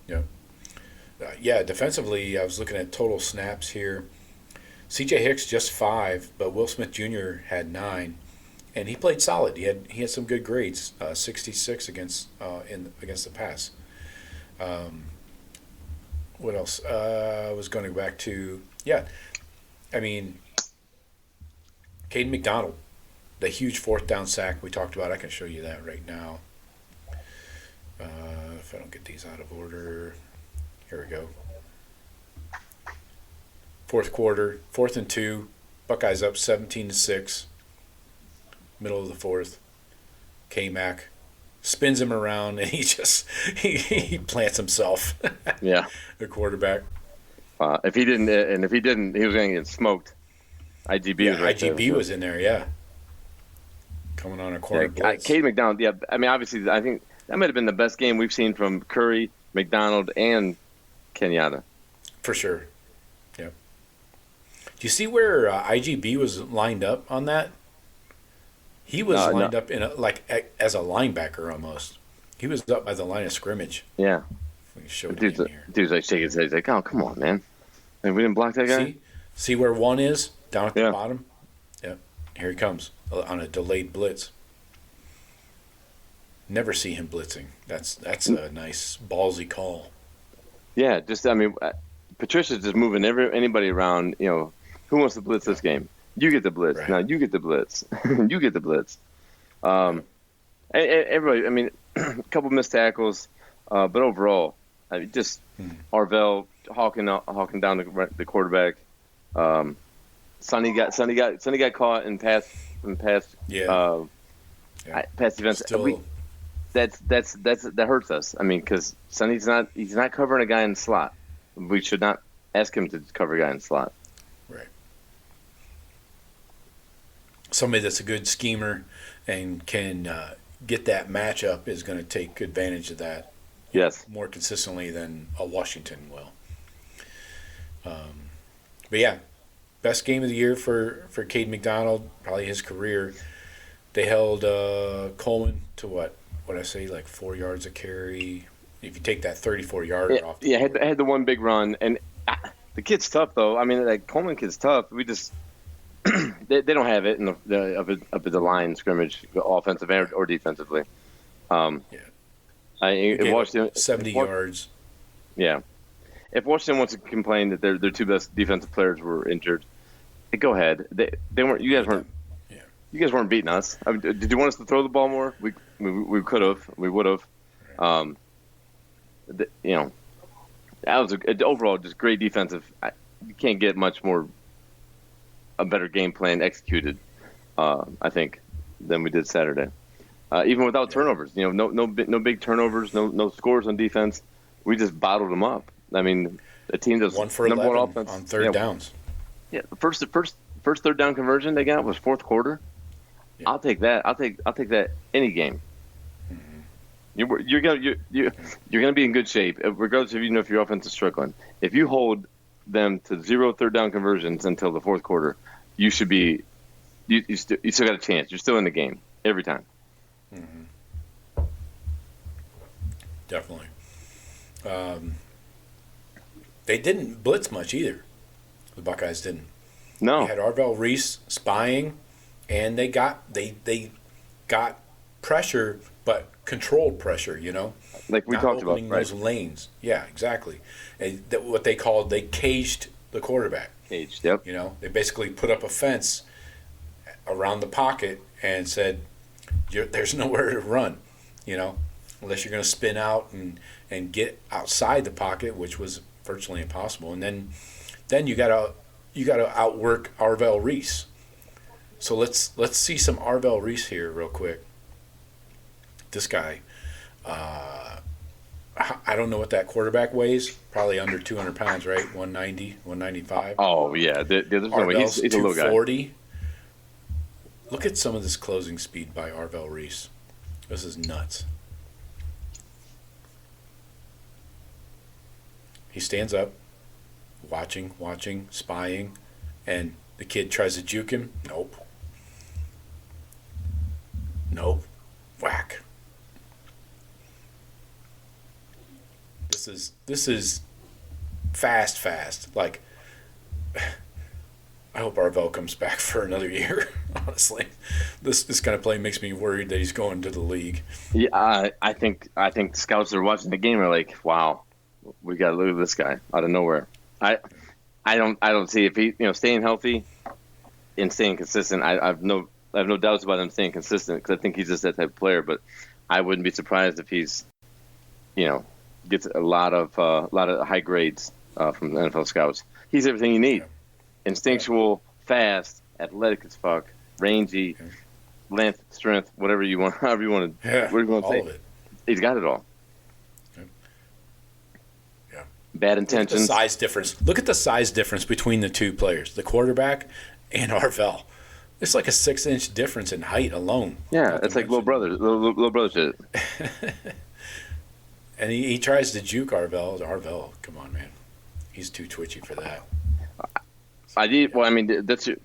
[SPEAKER 2] Yeah. Defensively, I was looking at total snaps here. C.J. Hicks just 5, but Will Smith Jr. had 9, and he played solid. He had some good grades, 66 against the pass. What else? I was going to go back to Caden McDonald, the huge 4th down sack we talked about. I can show you that right now. If I don't get these out of order, here we go. Fourth quarter, 4th and 2. Buckeyes up 17-6. Middle of the fourth. K-Mac spins him around, and he plants himself.
[SPEAKER 3] Yeah.
[SPEAKER 2] The quarterback.
[SPEAKER 3] If he didn't, he was going to get smoked. IGB was right there.
[SPEAKER 2] IGB was in there, yeah. Coming on a corner blitz.
[SPEAKER 3] Caden McDonald, yeah. I mean, obviously, I think that might have been the best game we've seen from Curry, McDonald, and Kenyatta.
[SPEAKER 2] For sure. Yep. Do you see where IGB was lined up on that? He was lined up in as a linebacker almost. He was up by the line of scrimmage.
[SPEAKER 3] Yeah.
[SPEAKER 2] We showed
[SPEAKER 3] Dude's
[SPEAKER 2] here.
[SPEAKER 3] like shaking his head. He's like, "Oh, come on, man! And we didn't block that guy."
[SPEAKER 2] See where one is down at the bottom. Yep. Here he comes on a delayed blitz. Never see him blitzing. That's a nice ballsy call.
[SPEAKER 3] Yeah, Patricia's just moving anybody around. You know, who wants to blitz this game? You get the blitz.
[SPEAKER 2] Right.
[SPEAKER 3] Now you get the blitz. You get the blitz. Everybody. I mean, a couple missed tackles, but overall, just Arvell hawking down the quarterback. Sonny got caught in pass pass defense. That hurts us. I mean, because Sonny's not covering a guy in the slot. We should not ask him to cover a guy in the slot.
[SPEAKER 2] Right. Somebody that's a good schemer and can get that matchup is going to take advantage of that.
[SPEAKER 3] Yes.
[SPEAKER 2] More consistently than a Washington will. But yeah, best game of the year for Caden McDonald, probably his career. They held Coleman to what I say, like 4 yards a carry. If you take that 34-yarder off.
[SPEAKER 3] Had the one big run, and the kid's tough though. I mean, like Coleman kid's tough. We just they don't have it in up at the line scrimmage, offensive or defensively. Washington
[SPEAKER 2] 70 yards.
[SPEAKER 3] Yeah. If Washington wants to complain that their two best defensive players were injured, go ahead. They weren't. You guys weren't.
[SPEAKER 2] Yeah.
[SPEAKER 3] You guys weren't beating us. I mean, did you want us to throw the ball more? We could have. We would have. That was overall just great defensive. You can't get much more a better game plan executed. I think than we did Saturday. Even without turnovers, no big turnovers, no scores on defense. We just bottled them up. I mean, the team does
[SPEAKER 2] 1 for 11 offense on third downs.
[SPEAKER 3] Yeah, the first third down conversion they got was fourth quarter. Yeah. I'll take that. I'll take that any game. Mm-hmm. You're gonna be in good shape, regardless of if your offense is struggling. If you hold them to 0 third down conversions until the fourth quarter, you should be. You still got a chance. You're still in the game every time.
[SPEAKER 2] Mm-hmm. Definitely. They didn't blitz much either. The Buckeyes didn't.
[SPEAKER 3] No.
[SPEAKER 2] They had Arvell Reese spying, and they got pressure, but controlled pressure.
[SPEAKER 3] Like we talked about,
[SPEAKER 2] right? Those lanes. Yeah, exactly. And what they called, they caged the quarterback.
[SPEAKER 3] Caged. Yep.
[SPEAKER 2] They basically put up a fence around the pocket and said, "There's nowhere to run." Unless you're going to spin out and get outside the pocket, which was virtually impossible. And then you got to outwork Arvell Reese. So let's see some Arvell Reese here real quick. This guy, I don't know what that quarterback weighs. Probably under 200 pounds, right? 190, 195.
[SPEAKER 3] Oh yeah, there's no way. He's a little guy. 240.
[SPEAKER 2] Look at some of this closing speed by Arvell Reese. This is nuts. He stands up, watching, spying, and the kid tries to juke him. Nope. Whack. This is fast. Like, I hope Arvell comes back for another year. Honestly, this kind of play makes me worried that he's going to the league.
[SPEAKER 3] Yeah, I think the scouts that are watching the game are like, wow. We got to look at this guy out of nowhere. I don't see if he staying healthy and staying consistent. I have no doubts about him staying consistent because I think he's just that type of player. But I wouldn't be surprised if he's gets a lot of high grades from the NFL scouts. He's everything you need: instinctual, fast, athletic as fuck, rangy, length, strength, whatever you want, however you want to, whatever you want to
[SPEAKER 2] all
[SPEAKER 3] say.
[SPEAKER 2] of it.
[SPEAKER 3] He's got it all.
[SPEAKER 2] Yeah.
[SPEAKER 3] Bad intentions.
[SPEAKER 2] Look at the size difference between the two players, the quarterback and Arvell. It's like a 6-inch difference in height alone.
[SPEAKER 3] Yeah, it's like little brother shit.
[SPEAKER 2] And he tries to juke Arvell. Arvell, come on, man. He's too twitchy for that.
[SPEAKER 3] Well, I mean, that's your.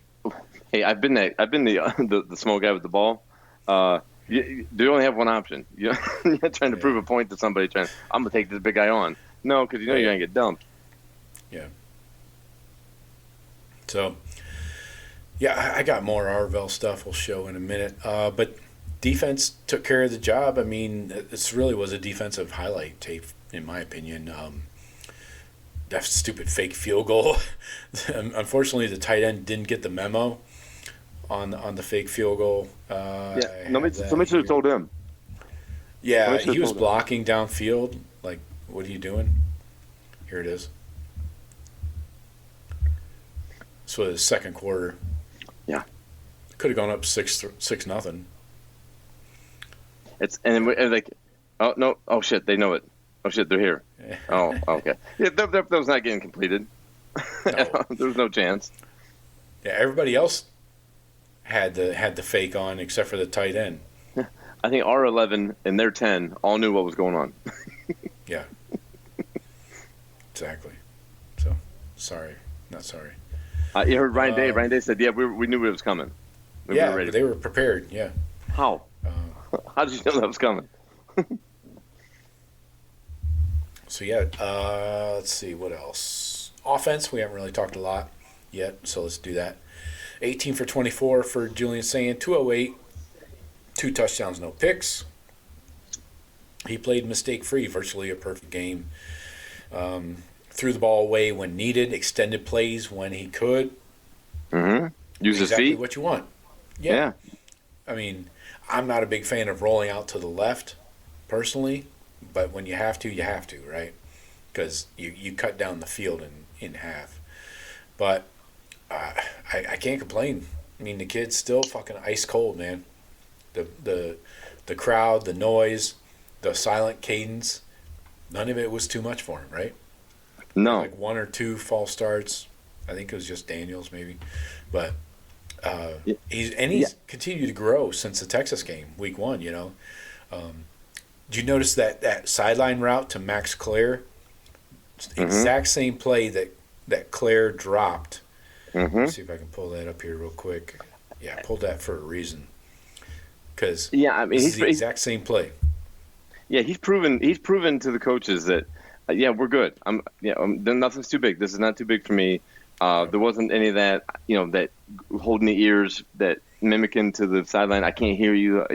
[SPEAKER 3] Hey, I've been the small guy with the ball. You only have one option. You're trying to prove a point to somebody. I'm gonna take this big guy on. No, because you're gonna get dumped.
[SPEAKER 2] Yeah. So, yeah, I got more Arvell stuff we'll show in a minute. But defense took care of the job. I mean, this really was a defensive highlight tape, in my opinion. That stupid fake field goal. Unfortunately, the tight end didn't get the memo on the fake field goal.
[SPEAKER 3] Somebody should have told him.
[SPEAKER 2] Yeah, he was blocking downfield. Like, what are you doing? Here it is. So the second quarter.
[SPEAKER 3] Yeah.
[SPEAKER 2] Could have gone up 6-0.
[SPEAKER 3] And like, oh no, oh shit, they know it. Oh shit, they're here. Oh, okay. Yeah, that was not getting completed.
[SPEAKER 2] No.
[SPEAKER 3] There was no chance.
[SPEAKER 2] Yeah, everybody else had the fake on except for the tight end.
[SPEAKER 3] I think R11 and their 10 all knew what was going on.
[SPEAKER 2] Yeah. Exactly. So, not sorry.
[SPEAKER 3] You heard Ryan Day. Ryan Day said, "Yeah, we knew it was coming. We were ready."
[SPEAKER 2] They were prepared. Yeah.
[SPEAKER 3] How? How did you know that was coming?
[SPEAKER 2] So yeah, let's see what else. Offense, we haven't really talked a lot yet, so let's do that. 18 for 24 for Julian Sayin, 208, 2 touchdowns, no picks. He played mistake-free, virtually a perfect game. Threw the ball away when needed, extended plays when he could.
[SPEAKER 3] Mm-hmm. Use his
[SPEAKER 2] exactly
[SPEAKER 3] feet.
[SPEAKER 2] What you want. Yeah. I mean, I'm not a big fan of rolling out to the left, personally, but when you have to, right? Because you cut down the field in half. But I can't complain. I mean, the kid's still fucking ice cold, man. The crowd, the noise, the silent cadence, none of it was too much for him, right?
[SPEAKER 3] No.
[SPEAKER 2] Like 1 or 2 false starts. I think it was just Daniels, maybe. But he's continued to grow since the Texas game, week 1, you know. Did you notice that sideline route to Max Clare? It's the exact same play that Clare dropped. Let's see if I can pull that up here real quick. Yeah, I pulled that for a reason. Because it's the exact same play.
[SPEAKER 3] Yeah, he's proven to the coaches that we're good. Nothing's too big. This is not too big for me. There wasn't any of that, that holding the ears, that mimicking to the sideline. I can't hear you.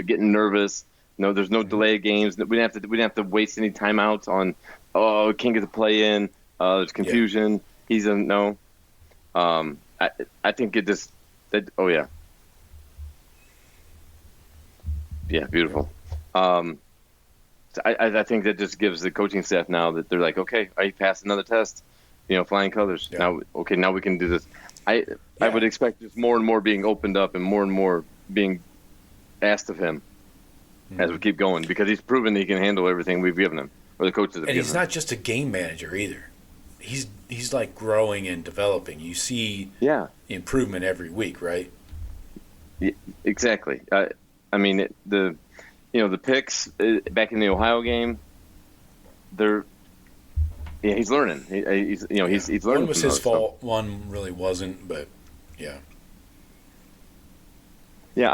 [SPEAKER 3] Getting nervous. No, there's no delay games. We didn't have to waste any timeouts on. Oh, can't get the play in. There's confusion. Yeah. He's a no. I think it just. Oh yeah. Yeah, beautiful. I think that just gives the coaching staff now that they're like, okay, I passed another test, flying colors. Yeah. Now we can do this. I would expect just more and more being opened up and more being asked of him as we keep going, because he's proven he can handle everything we've given him, or the coaches have given him.
[SPEAKER 2] And he's not just a game manager either. He's like growing and developing. You see improvement every week, right?
[SPEAKER 3] Yeah, exactly. I mean, the picks back in the Ohio game, he's learning. He's learning.
[SPEAKER 2] One was his fault. One really wasn't, but yeah.
[SPEAKER 3] Yeah,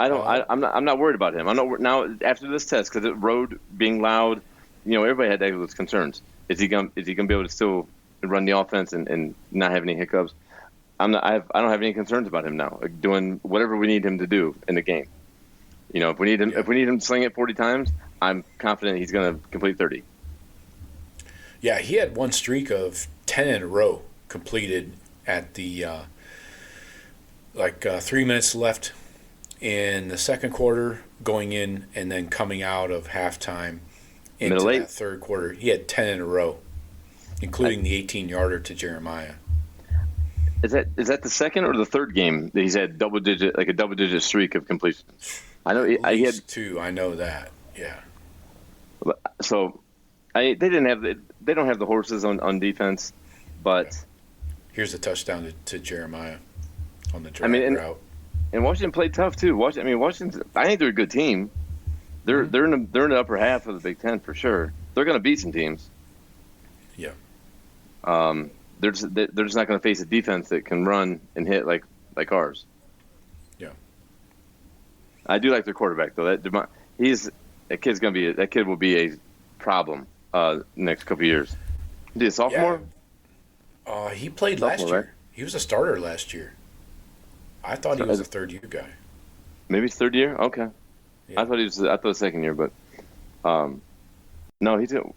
[SPEAKER 3] I'm not worried about him. I'm not now after this test, because road being loud. Everybody had those concerns. Is he gonna be able to still run the offense and not have any hiccups? I don't have any concerns about him now. Like, doing whatever we need him to do in the game. If we need him to sling it 40 times, I'm confident he's going to complete 30.
[SPEAKER 2] Yeah, he had one streak of 10 in a row completed at the 3 minutes left in the second quarter, going in and then coming out of halftime. into
[SPEAKER 3] Middle eight.
[SPEAKER 2] that third quarter. He had 10 in a row, including the 18-yarder to Jeremiah.
[SPEAKER 3] Is that the second or the third game that he's had a double digit streak of completions? I know
[SPEAKER 2] At
[SPEAKER 3] he had
[SPEAKER 2] least two. I know that. Yeah.
[SPEAKER 3] So they don't have the horses on defense, but
[SPEAKER 2] here's a touchdown to Jeremiah on the drag route.
[SPEAKER 3] And Washington played tough too. Washington. I think they're a good team. They're in the upper half of the Big Ten for sure. They're going to beat some teams.
[SPEAKER 2] Yeah.
[SPEAKER 3] They're just not going to face a defense that can run and hit like ours.
[SPEAKER 2] Yeah.
[SPEAKER 3] I do like their quarterback though. That kid will be a problem next couple of years. Is he a sophomore?
[SPEAKER 2] Yeah. He played last year. Right? He was a starter last year. I thought he was a third-year guy.
[SPEAKER 3] Maybe it's third year. Okay. Yeah. I thought second year, but no, he's gonna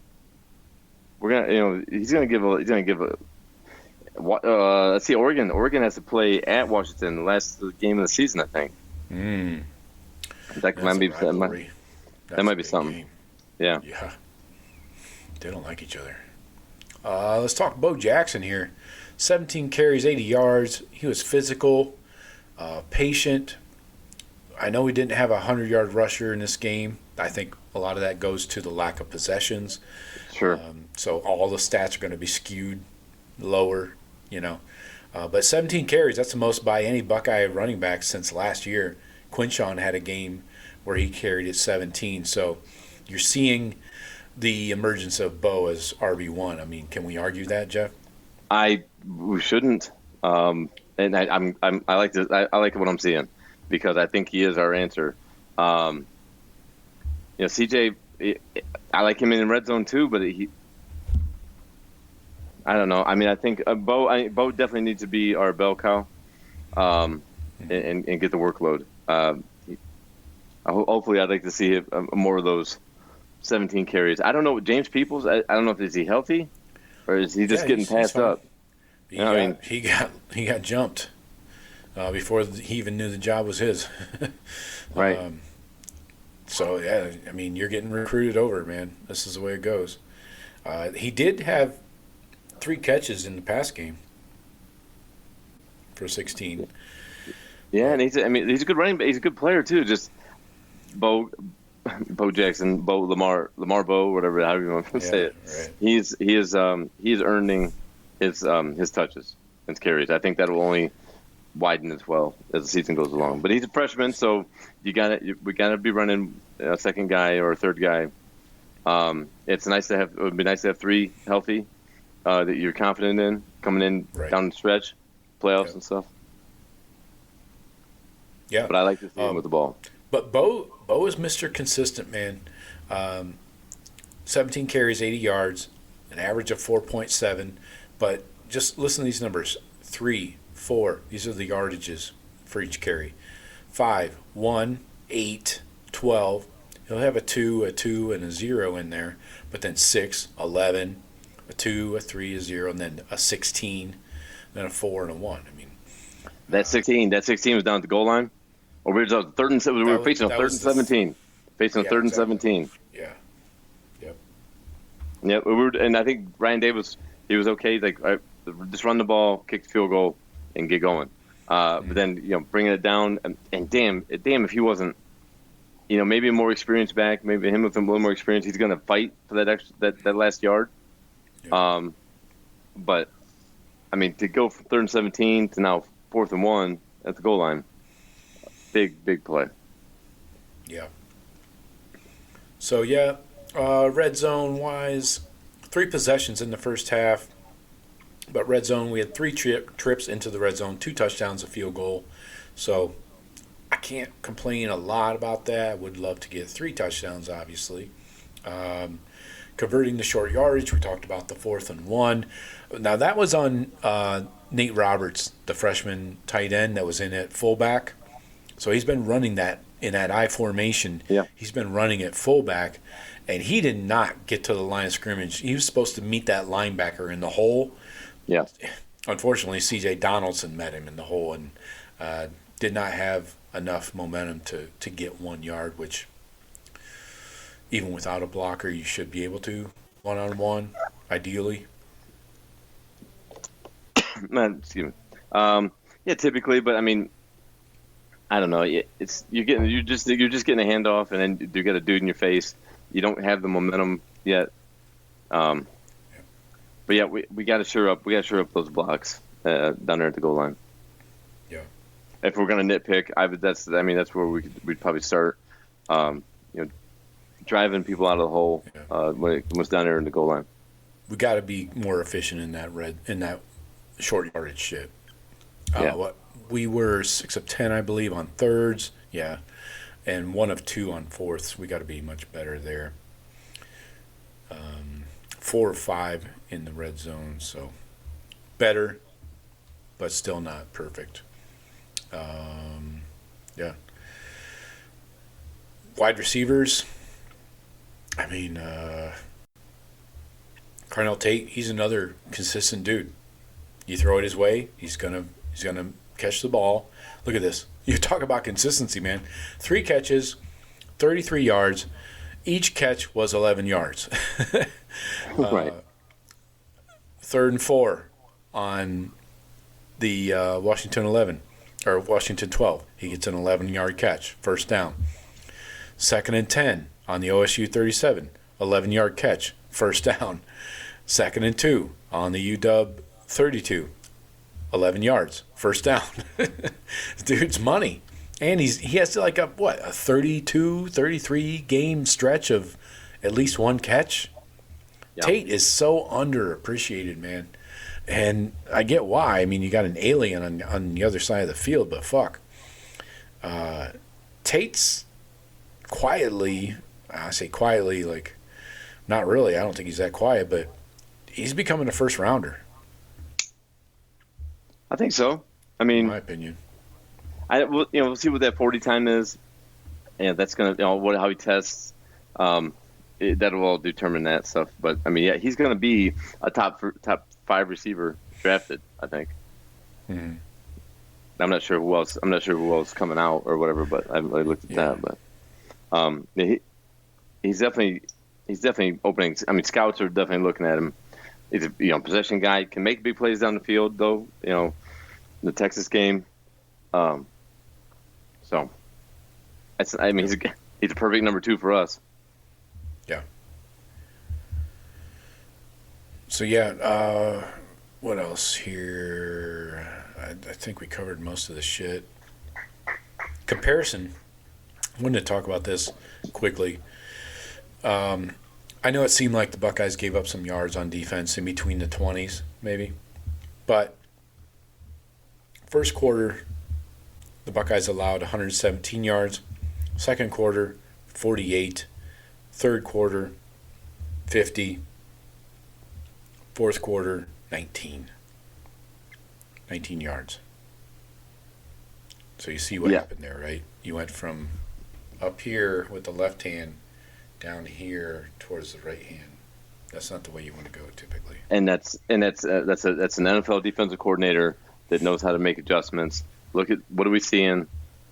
[SPEAKER 3] give a. Let's see, Oregon has to play at Washington the last game of the season, I think. That might be something.
[SPEAKER 2] Game.
[SPEAKER 3] Yeah.
[SPEAKER 2] Yeah. They don't like each other. Let's talk Bo Jackson here. 17 carries, 80 yards. He was physical, patient. I know he didn't have a 100-yard rusher in this game. I think a lot of that goes to the lack of possessions.
[SPEAKER 3] Sure.
[SPEAKER 2] So all the stats are going to be skewed lower, But 17 carries, that's the most by any Buckeye running back since last year. Quinshawn had a game where he carried at 17. So you're seeing the emergence of Bo as RB1. I mean, can we argue that, Jeff?
[SPEAKER 3] We shouldn't. And I like this. I like what I'm seeing because I think he is our answer. CJ, I like him in the red zone too, but I don't know. I mean, I think Bo definitely needs to be our bell cow, and get the workload. Hopefully, I'd like to see more of those 17 carries. I don't know. James Peoples, I don't know if is he healthy or is he just getting passed up?
[SPEAKER 2] He got jumped before he even knew the job was his.
[SPEAKER 3] Right.
[SPEAKER 2] So yeah, I mean, you're getting recruited over, man. This is the way it goes. He did have 3 catches in the pass game for 16.
[SPEAKER 3] Yeah, and he's a good running back. He's a good player too. Just Bo Jackson, Lamar Bo, whatever, however you want to say it.
[SPEAKER 2] Right.
[SPEAKER 3] He's earning his touches and carries. I think that will only widen as well as the season goes along. But he's a freshman, so we gotta be running a second guy or a third guy. It would be nice to have 3 healthy that you're confident in coming in down the stretch, playoffs and stuff.
[SPEAKER 2] Yeah,
[SPEAKER 3] but I like to see him with the ball.
[SPEAKER 2] But Bo is Mr. Consistent, man. 17 carries, 80 yards, an average of 4.7. But just listen to these numbers: 3, 4. These are the yardages for each carry. 5, 1, 8, 12. He'll have a 2, and a 0 in there. But then 6, 11, a 2, a 3, a 0, and then a 16, then a 4 and a 1. I mean,
[SPEAKER 3] that 16 was down at the goal line. Or we were third and 17. We were facing a third and 17. Facing a third and 17.
[SPEAKER 2] Yeah. Yep.
[SPEAKER 3] Yep. And I think Ryan Davis, he was okay. Like, just run the ball, kick the field goal, and get going. But then, bringing it down, and damn if he wasn't, maybe a more experienced back, maybe him with a little more experience, he's going to fight for that last yard. Yeah. But I mean, to go from 3rd and 17 to now 4th and 1 at the goal line. Big play.
[SPEAKER 2] Yeah. So, red zone wise, 3 possessions in the first half. But red zone, we had 3 trips into the red zone, 2 touchdowns, a field goal. So, I can't complain a lot about that. I would love to get 3 touchdowns, obviously. Converting the short yardage, we talked about the 4th and 1. Now, that was on Nate Roberts, the freshman tight end that was in at fullback. So he's been running that in that I formation.
[SPEAKER 3] Yeah.
[SPEAKER 2] He's been running at fullback, and he did not get to the line of scrimmage. He was supposed to meet that linebacker in the hole.
[SPEAKER 3] Yeah.
[SPEAKER 2] Unfortunately, C.J. Donaldson met him in the hole and did not have enough momentum to get 1 yard, which even without a blocker, you should be able to one-on-one, ideally.
[SPEAKER 3] Excuse me. Yeah, typically, but I mean, I don't know. You're just getting a handoff, and then you get a dude in your face. You don't have the momentum yet. But yeah, we got to shore up. We got to shore up those blocks down there at the goal line.
[SPEAKER 2] Yeah.
[SPEAKER 3] If we're gonna nitpick, that's where we'd probably start. Driving people out of the hole when it was down there in the goal line.
[SPEAKER 2] We got to be more efficient in that short yardage shit. We were 6 of 10, I believe, on thirds. Yeah, and 1 of 2 on fourths. We got to be much better there. 4 or 5 in the red zone, so better, but still not perfect. Yeah. Wide receivers. I mean, Carnell Tate, he's another consistent dude. You throw it his way, he's gonna catch the ball. Look at this. You talk about consistency, man. 3 catches, 33 yards. Each catch was 11 yards.
[SPEAKER 3] Right.
[SPEAKER 2] 3rd and 4 on the Washington 12. He gets an 11-yard catch, first down. 2nd and 10 on the OSU 37, 11-yard catch, first down. 2nd and 2 on the UW 32, 11 yards, first down. Dude's money. And he has like a 32, 33 game stretch of at least 1 catch. Yep. Tate is so underappreciated, man. And I get why. I mean, you got an alien on the other side of the field, but fuck. Tate's quietly, I say quietly, like, not really. I don't think he's that quiet, but he's becoming a first rounder.
[SPEAKER 3] I think so. I mean,
[SPEAKER 2] in my opinion.
[SPEAKER 3] We'll see what that 40 time is, and that's gonna, how he tests. That'll all determine that stuff. But I mean, yeah, he's gonna be a top 5 receiver drafted, I think.
[SPEAKER 2] Mm-hmm.
[SPEAKER 3] I'm not sure who else coming out or whatever, but I haven't really looked at that. But he's definitely opening. I mean, scouts are definitely looking at him. He's a possession guy, can make big plays down the field, though. The Texas game. So, he's a perfect number 2 for us.
[SPEAKER 2] Yeah. So yeah, what else here? I think we covered most of the shit. Comparison. I wanted to talk about this quickly. I know it seemed like the Buckeyes gave up some yards on defense in between the 20s, maybe. But first quarter, the Buckeyes allowed 117 yards. Second quarter, 48. Third quarter, 50. Fourth quarter, 19. 19 yards. So you see what happened there, right? You went from up here with the left hand down here towards the right hand. That's not the way you want to go typically.
[SPEAKER 3] And that's an NFL defensive coordinator that knows how to make adjustments. Look at what are we seeing?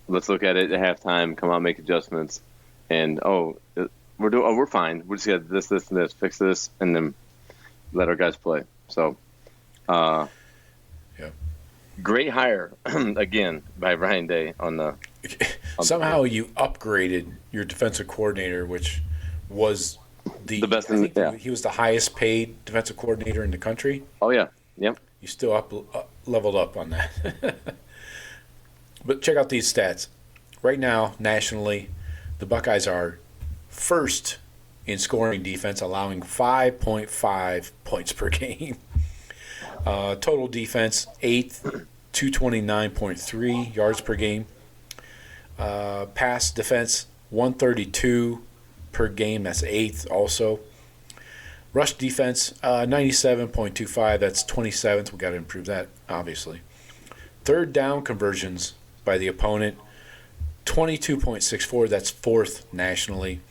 [SPEAKER 3] Let's look at it at halftime. Come out, make adjustments, and we're fine. We just got this, and this. Fix this, and then let our guys play. So, great hire again by Ryan Day on the.
[SPEAKER 2] Somehow you upgraded your defensive coordinator, which was the best. He was the highest paid defensive coordinator in the country.
[SPEAKER 3] Oh yeah, yep.
[SPEAKER 2] You still leveled up on that. But check out these stats. Right now, nationally, the Buckeyes are first in scoring defense, allowing 5.5 points per game. Total defense, 8th, 229.3 yards per game. Pass defense, 132 per game. That's 8th also. Rush defense, 97.25. That's 27th. We got to improve that, obviously. Third down conversions by the opponent, 22.64. That's 4th nationally.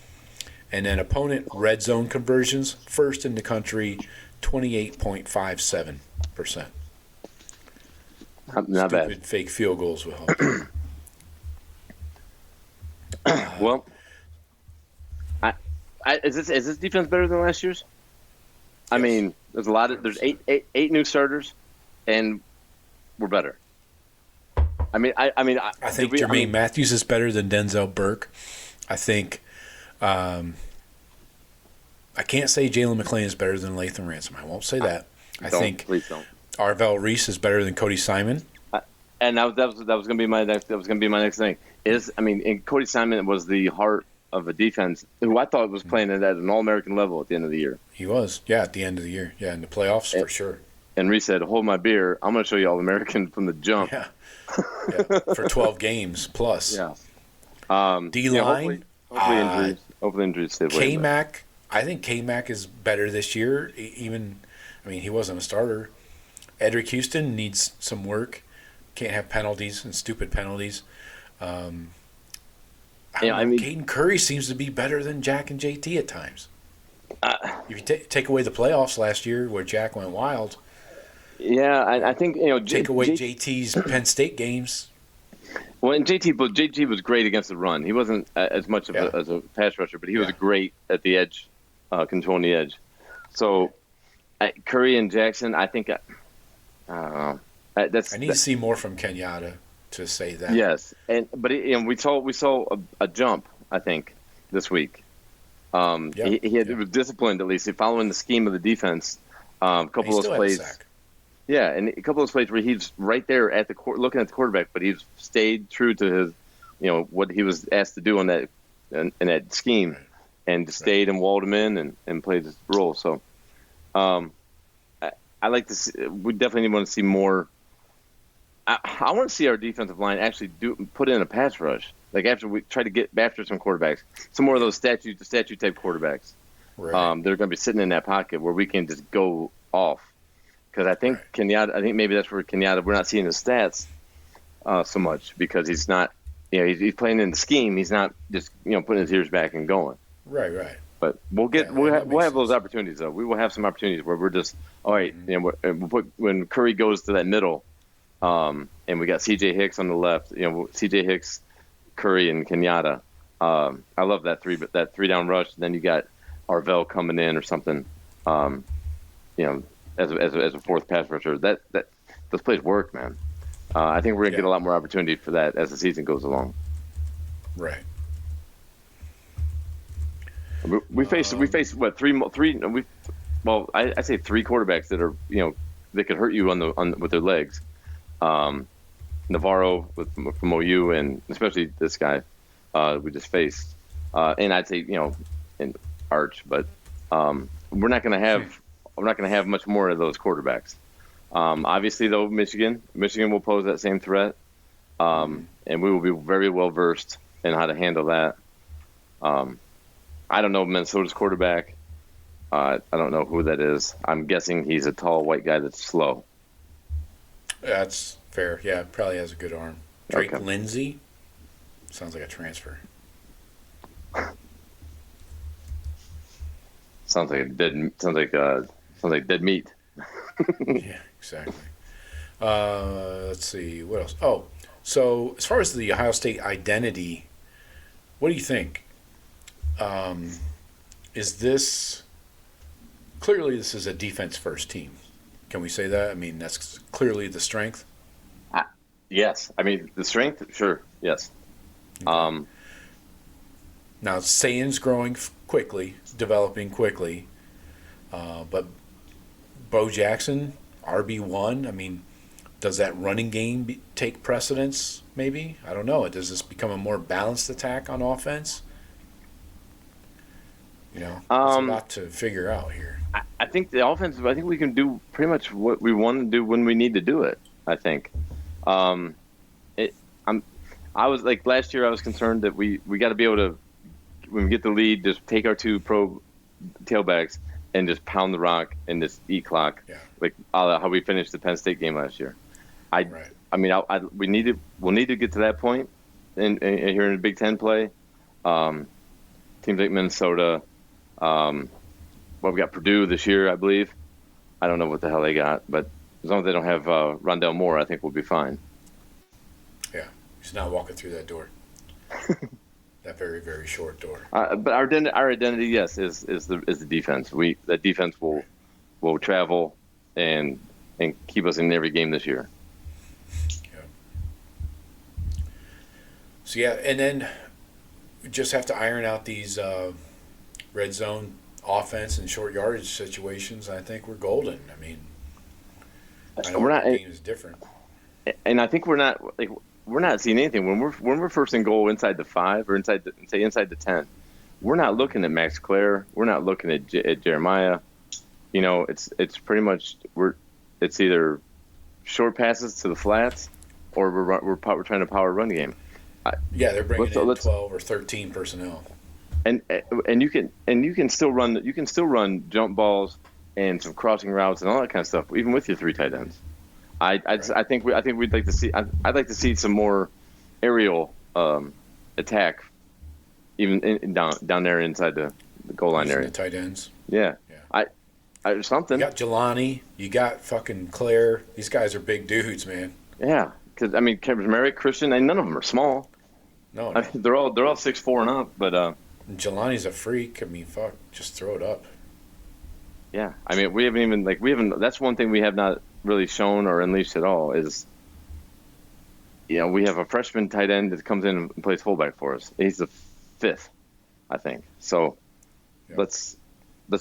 [SPEAKER 2] And then opponent red zone conversions, first in the country, 28.57%.
[SPEAKER 3] Not bad.
[SPEAKER 2] Fake field goals will help.
[SPEAKER 3] Well, Is this defense better than last year's? I
[SPEAKER 2] Yes.
[SPEAKER 3] mean, there's eight new starters, and we're better. I
[SPEAKER 2] think Jermaine Matthews is better than Denzel Burke. I think I can't say Jalen McClain is better than Lathan Ransom. I won't say that.
[SPEAKER 3] Please don't.
[SPEAKER 2] Arvell Reese is better than Cody Simon.
[SPEAKER 3] And that was going to be my next thing. And Cody Simon was the heart of a defense who I thought was playing at an All-American level at the end of the year.
[SPEAKER 2] He was, at the end of the year, in the playoffs for sure.
[SPEAKER 3] And Reese said, "Hold my beer. I'm going to show you All-American from the jump."
[SPEAKER 2] Yeah, for 12 games plus.
[SPEAKER 3] Yeah.
[SPEAKER 2] D-line.
[SPEAKER 3] Hopefully injuries stay away.
[SPEAKER 2] K-Mac. I think K-Mac is better this year. He wasn't a starter. Edric Houston needs some work. Can't have penalties and stupid penalties. Caden Curry seems to be better than Jack and JT at times. If you take away the playoffs last year where Jack went wild.
[SPEAKER 3] Yeah, I think
[SPEAKER 2] take away JT's Penn State games.
[SPEAKER 3] Well, and JT was great against the run. He wasn't as much of as a pass rusher, but he was great at the edge, controlling the edge. So Curry and Jackson, I think. I need
[SPEAKER 2] to see more from Kenyatta to say that.
[SPEAKER 3] Yes, but we saw a jump, I think, this week. He was disciplined, at least following the scheme of the defense. A couple of those plays. Yeah, and a couple of those plays where he's right there at the looking at the quarterback, but he's stayed true to his, what he was asked to do on that in that scheme, and just stayed and walled him in and played his role. So, I like to see. We definitely want to see more. I want to see our defensive line actually put in a pass rush. Like after we try to get after some quarterbacks, some more of those statue type quarterbacks.
[SPEAKER 2] Right.
[SPEAKER 3] They're going to be sitting in that pocket where we can just go off. Because I think Kenyatta, I think maybe that's where Kenyatta, we're not seeing his stats so much because he's not, he's playing in the scheme. He's not just putting his ears back and going.
[SPEAKER 2] Right.
[SPEAKER 3] But we'll have those opportunities though. We will have some opportunities where we're just all right. When Curry goes to that middle, and we got C.J. Hicks on the left. C.J. Hicks, Curry, and Kenyatta. I love that three down rush. And then you got Arvell coming in or something. As a fourth pass rusher, that those plays work, man. I think we're gonna get a lot more opportunity for that as the season goes along.
[SPEAKER 2] Right.
[SPEAKER 3] We face what three? I say three quarterbacks that are that could hurt you with their legs. Navarro from OU and especially this guy we just faced, and I'd say in Arch, but we're not gonna have much more of those quarterbacks. Obviously, though, Michigan will pose that same threat, and we will be very well versed in how to handle that. I don't know Minnesota's quarterback. I don't know who that is. I'm guessing he's a tall white guy that's slow.
[SPEAKER 2] That's fair. Yeah, probably has a good arm. Drake
[SPEAKER 3] Okay.
[SPEAKER 2] Lindsey sounds like a transfer.
[SPEAKER 3] Sounds like dead meat.
[SPEAKER 2] Yeah, exactly. Let's see what else. Oh, so as far as the Ohio State identity, what do you think? Is this clearly this is a defense first team? Can we say that? I mean, that's clearly the strength.
[SPEAKER 3] Yes, I mean the strength. Sure, yes.
[SPEAKER 2] Now Sayin's growing quickly, developing quickly, but Bo Jackson, RB1. I mean, does that running game take precedence? Maybe, I don't know. Does this become a more balanced attack on offense? There's a lot to figure out here.
[SPEAKER 3] I think the offense. I think we can do pretty much what we want to do when we need to do it. I think. I was like last year. I was concerned that we got to be able to, when we get the lead, just take our two pro tailbacks and just pound the rock and just eat clock, like how we finished the Penn State game last year. We'll need to get to that point, and here in the Big Ten play, teams like Minnesota, we got Purdue this year, I believe. I don't know what the hell they got, but as long as they don't have Rondell Moore, I think we'll be fine.
[SPEAKER 2] Yeah, he's not walking through that door. that very, very short door.
[SPEAKER 3] But our identity, yes, is the defense. That defense will travel and keep us in every game this year.
[SPEAKER 2] Yeah. So yeah, and then we just have to iron out these red zone offense and short yardage situations. I think we're golden. I mean, I know the game is different,
[SPEAKER 3] and I think we're not seeing anything when we're first and goal inside the 5 or inside the 10. We're not looking at Max Clare. We're not looking at Jeremiah. You know, it's pretty much it's either short passes to the flats or we're trying to power run the game.
[SPEAKER 2] Yeah, they're bringing in 12 or 13 personnel.
[SPEAKER 3] And you can still run jump balls and some crossing routes and all that kind of stuff, even with your 3 tight ends. I think we'd like to see. I'd like to see some more aerial attack, even down there inside the goal line area.
[SPEAKER 2] The tight ends.
[SPEAKER 3] Yeah. Something.
[SPEAKER 2] You got Jelani. You got fucking Claire. These guys are big dudes, man.
[SPEAKER 3] Yeah, because I mean, Merrick, Christian, and none of them are small.
[SPEAKER 2] No.
[SPEAKER 3] I mean, they're all 6'4" and up, but.
[SPEAKER 2] Jelani's a freak. I mean, fuck, just throw it up.
[SPEAKER 3] Yeah, I mean, we haven't. That's one thing we have not really shown or unleashed at all is, we have a freshman tight end that comes in and plays fullback for us. He's the 5th, I think. So, let's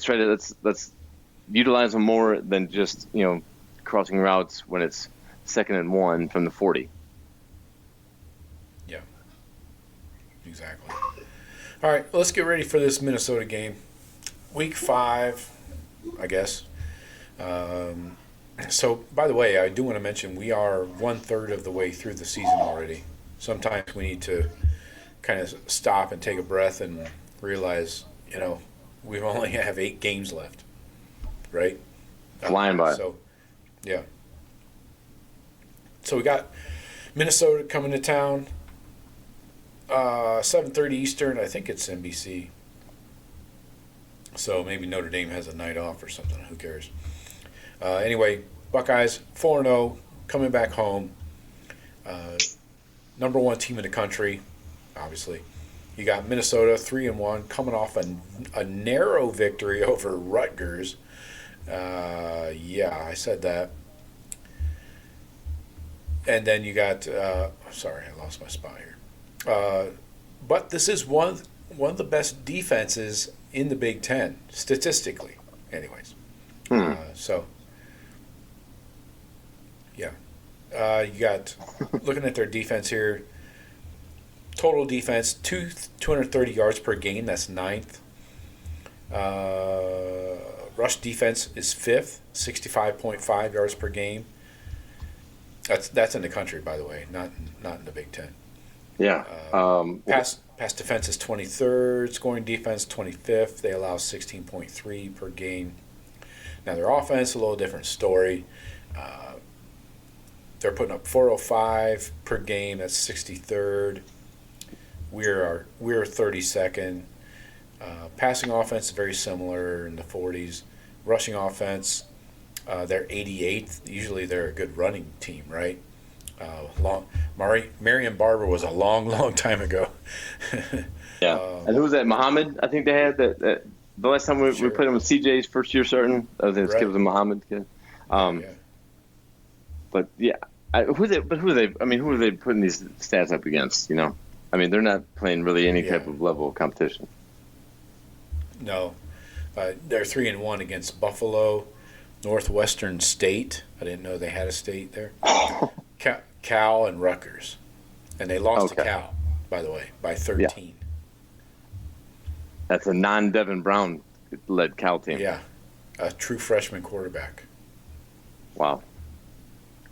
[SPEAKER 3] try to let's utilize him more than just crossing routes when it's 2nd and 1 from the 40.
[SPEAKER 2] Yeah, exactly. All right, let's get ready for this Minnesota game. Week 5, I guess. So, by the way, I do want to mention we are 1/3 of the way through the season already. Sometimes we need to kind of stop and take a breath and realize, we only have 8 games left, right?
[SPEAKER 3] Flying by.
[SPEAKER 2] So, yeah. So we got Minnesota coming to town. 7:30 Eastern. I think it's NBC. So maybe Notre Dame has a night off or something. Who cares? Anyway, Buckeyes 4-0, coming back home. Number 1 team in the country, obviously. You got Minnesota 3-1, coming off a narrow victory over Rutgers. I said that. And then you got. Sorry, I lost my spot here. But this is one of the best defenses in the Big Ten, statistically, anyways. You got, looking at their defense here, total defense, 230 yards per game, that's 9th. Rush defense is 5th, 65.5 yards per game. That's in the country, by the way, not in the Big Ten.
[SPEAKER 3] Yeah.
[SPEAKER 2] Pass defense is 23rd. Scoring defense 25th. They allow 16.3 per game. Now their offense, a little different story. They're putting up 405 per game. That's 63rd. We're 32nd. Passing offense is very similar in the 40s. Rushing offense, they're 88th. Usually they're a good running team, right? Marion Barber was a long time ago.
[SPEAKER 3] Yeah. And who was that? Muhammad? I think they had that the last time we played him with CJ's first year starting. I think this kid was a Muhammad kid. But yeah, who are they? I mean, who are they putting these stats up against? I mean, they're not playing really any type of level of competition.
[SPEAKER 2] No, they're 3-1 against Buffalo, Northwestern State. I didn't know they had a state there. Cal and Rutgers, and they lost to Cal, by the way, by 13.
[SPEAKER 3] Yeah. That's a non-Devin Brown-led Cal team.
[SPEAKER 2] Yeah, a true freshman quarterback.
[SPEAKER 3] Wow.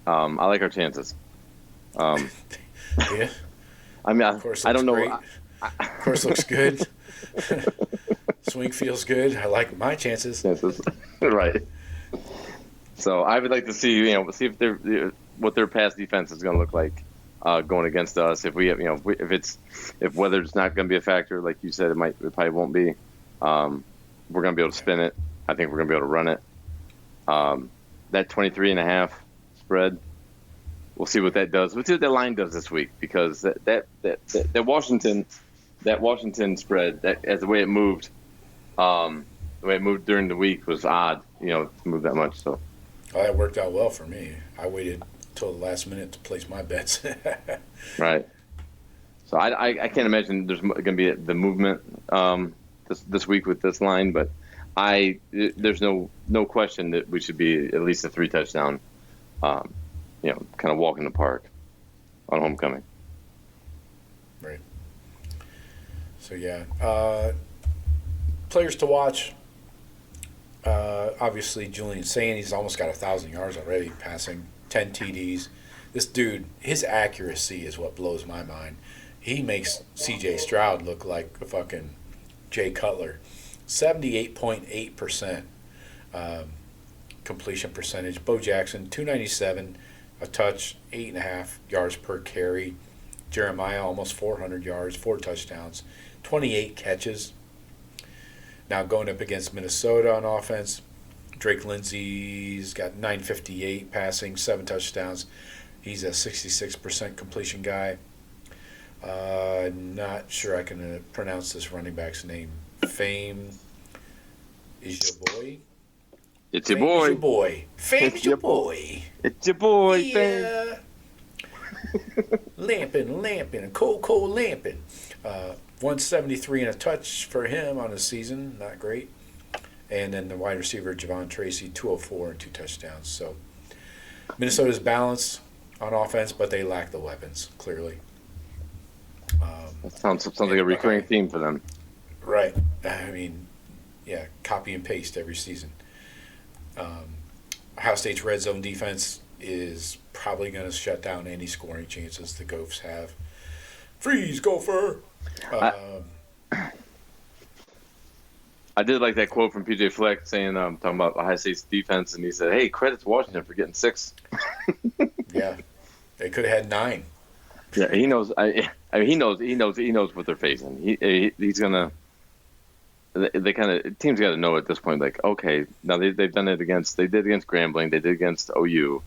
[SPEAKER 3] I like our chances.
[SPEAKER 2] Yeah.
[SPEAKER 3] I mean, I don't know.
[SPEAKER 2] Great. Of course, looks good. Swing feels good. I like my chances.
[SPEAKER 3] Right. So I would like to see, see if they're what their pass defense is going to look like going against us. If we have, if weather's not going to be a factor, like you said, it probably won't be. We're going to be able to spin it. I think we're going to be able to run it. That 23.5 spread, we'll see what that does. We'll see what that line does this week, because that Washington that Washington spread, as the way it moved, during the week was odd. To move that much. So.
[SPEAKER 2] Oh, that worked out well for me. I waited till the last minute to place my bets.
[SPEAKER 3] Right. So I can't imagine there's going to be the movement this week with this line, but there's no question that we should be at least a 3 touchdown, kind of walk in the park on homecoming.
[SPEAKER 2] Right. So yeah, players to watch. Obviously, Julian Sayin, he's almost got 1,000 yards already, passing 10 TDs. This dude, his accuracy is what blows my mind. He makes C.J. Stroud look like a fucking Jay Cutler. 78.8% completion percentage. Bo Jackson, 297, a touch, 8.5 yards per carry. Jeremiah, almost 400 yards, 4 touchdowns, 28 catches. Now going up against Minnesota on offense, Drake Lindsey's got 958 passing, 7 touchdowns. He's a 66% completion guy. Not sure I can pronounce this running back's name. Fame is your boy.
[SPEAKER 3] It's your boy.
[SPEAKER 2] It's your boy. Fame's your boy.
[SPEAKER 3] It's your boy.
[SPEAKER 2] Yeah. Lamping, cold lamping. 173 and a touch for him on the season. Not great. And then the wide receiver, Javon Tracy, 204 and 2 touchdowns. So Minnesota's balanced on offense, but they lack the weapons, clearly.
[SPEAKER 3] That sounds like a recurring theme for them.
[SPEAKER 2] Right. I mean, yeah, copy and paste every season. Ohio State's red zone defense is probably going to shut down any scoring chances the Gophers have. Freeze, Gopher!
[SPEAKER 3] I did like that quote from PJ Fleck saying, talking about Ohio State's defense, and he said, "Hey, credit to Washington for getting 6."
[SPEAKER 2] Yeah, they could have had 9.
[SPEAKER 3] Yeah, he knows. I mean, he knows what they're facing. He's gonna. They kind of teams got to know at this point. Like, okay, now they've done it against. They did against Grambling. They did against OU.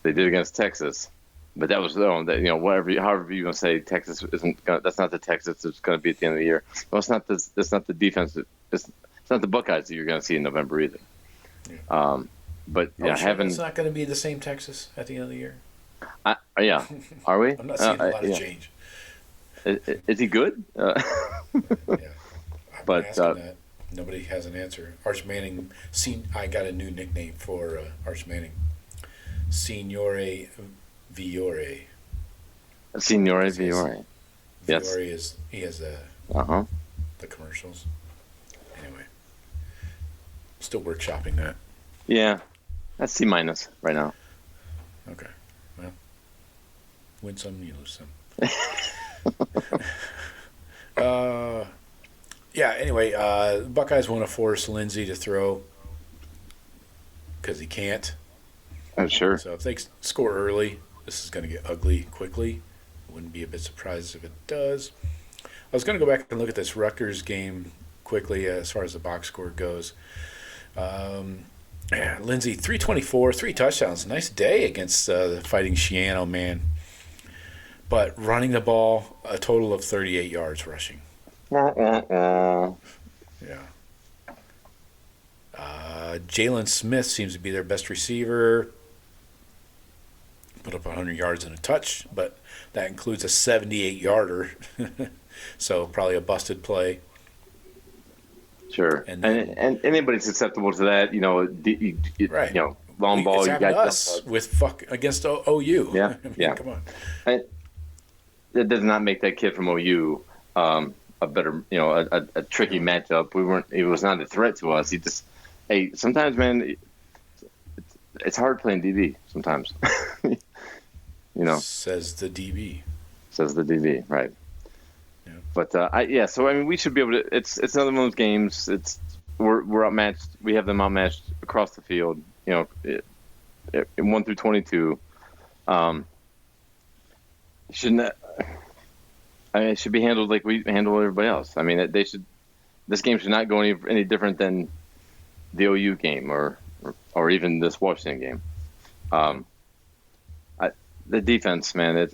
[SPEAKER 3] They did against Texas. But that was whatever, however you want to say, Texas isn't. That's not the Texas that's going to be at the end of the year. Well, it's not this. It's not the defense. It's not the Buckeyes that you're going to see in November either.
[SPEAKER 2] Yeah.
[SPEAKER 3] But yeah,
[SPEAKER 2] it's not going to be the same Texas at the end of the year.
[SPEAKER 3] Yeah, are we?
[SPEAKER 2] I'm not seeing a lot of change.
[SPEAKER 3] Is he good?
[SPEAKER 2] Yeah,
[SPEAKER 3] but
[SPEAKER 2] asking that. Nobody has an answer. Arch Manning. I got a new nickname for Arch Manning. Signore Viore.
[SPEAKER 3] Signore Viore. Yes.
[SPEAKER 2] Viore he has the commercials. Anyway, still workshopping that.
[SPEAKER 3] Yeah, that's C- right now.
[SPEAKER 2] Okay, well, win some, you lose some. Yeah. Anyway, Buckeyes want to force Lindsey to throw because he can't.
[SPEAKER 3] Oh, sure.
[SPEAKER 2] So if they score early, this is going to get ugly quickly. Wouldn't be a bit surprised if it does. I was going to go back and look at this Rutgers game quickly as far as the box score goes. Lindsey, 324, 3 touchdowns. Nice day against the Fighting Shiano, man. But running the ball, a total of 38 yards rushing. Yeah. Jalen Smith seems to be their best receiver. Put up 100 yards and a touch, but that includes a 78-yarder. So probably a busted play.
[SPEAKER 3] Sure. And anybody's susceptible to that,
[SPEAKER 2] right.
[SPEAKER 3] Long ball.
[SPEAKER 2] It's happened to us against OU.
[SPEAKER 3] Yeah,
[SPEAKER 2] I mean,
[SPEAKER 3] yeah.
[SPEAKER 2] Come on.
[SPEAKER 3] That does not make that kid from OU a better, a tricky matchup. It was not a threat to us. Sometimes, man, it's hard playing DB sometimes.
[SPEAKER 2] Says the DB.
[SPEAKER 3] Says the DB, right.
[SPEAKER 2] Yeah.
[SPEAKER 3] But, so, I mean, we should be able to – it's another one of those games. We're outmatched. We have them outmatched across the field, in 1 through 22. It should be handled like we handle everybody else. I mean, this game should not go any different than the OU game or even this Washington game. The defense, man.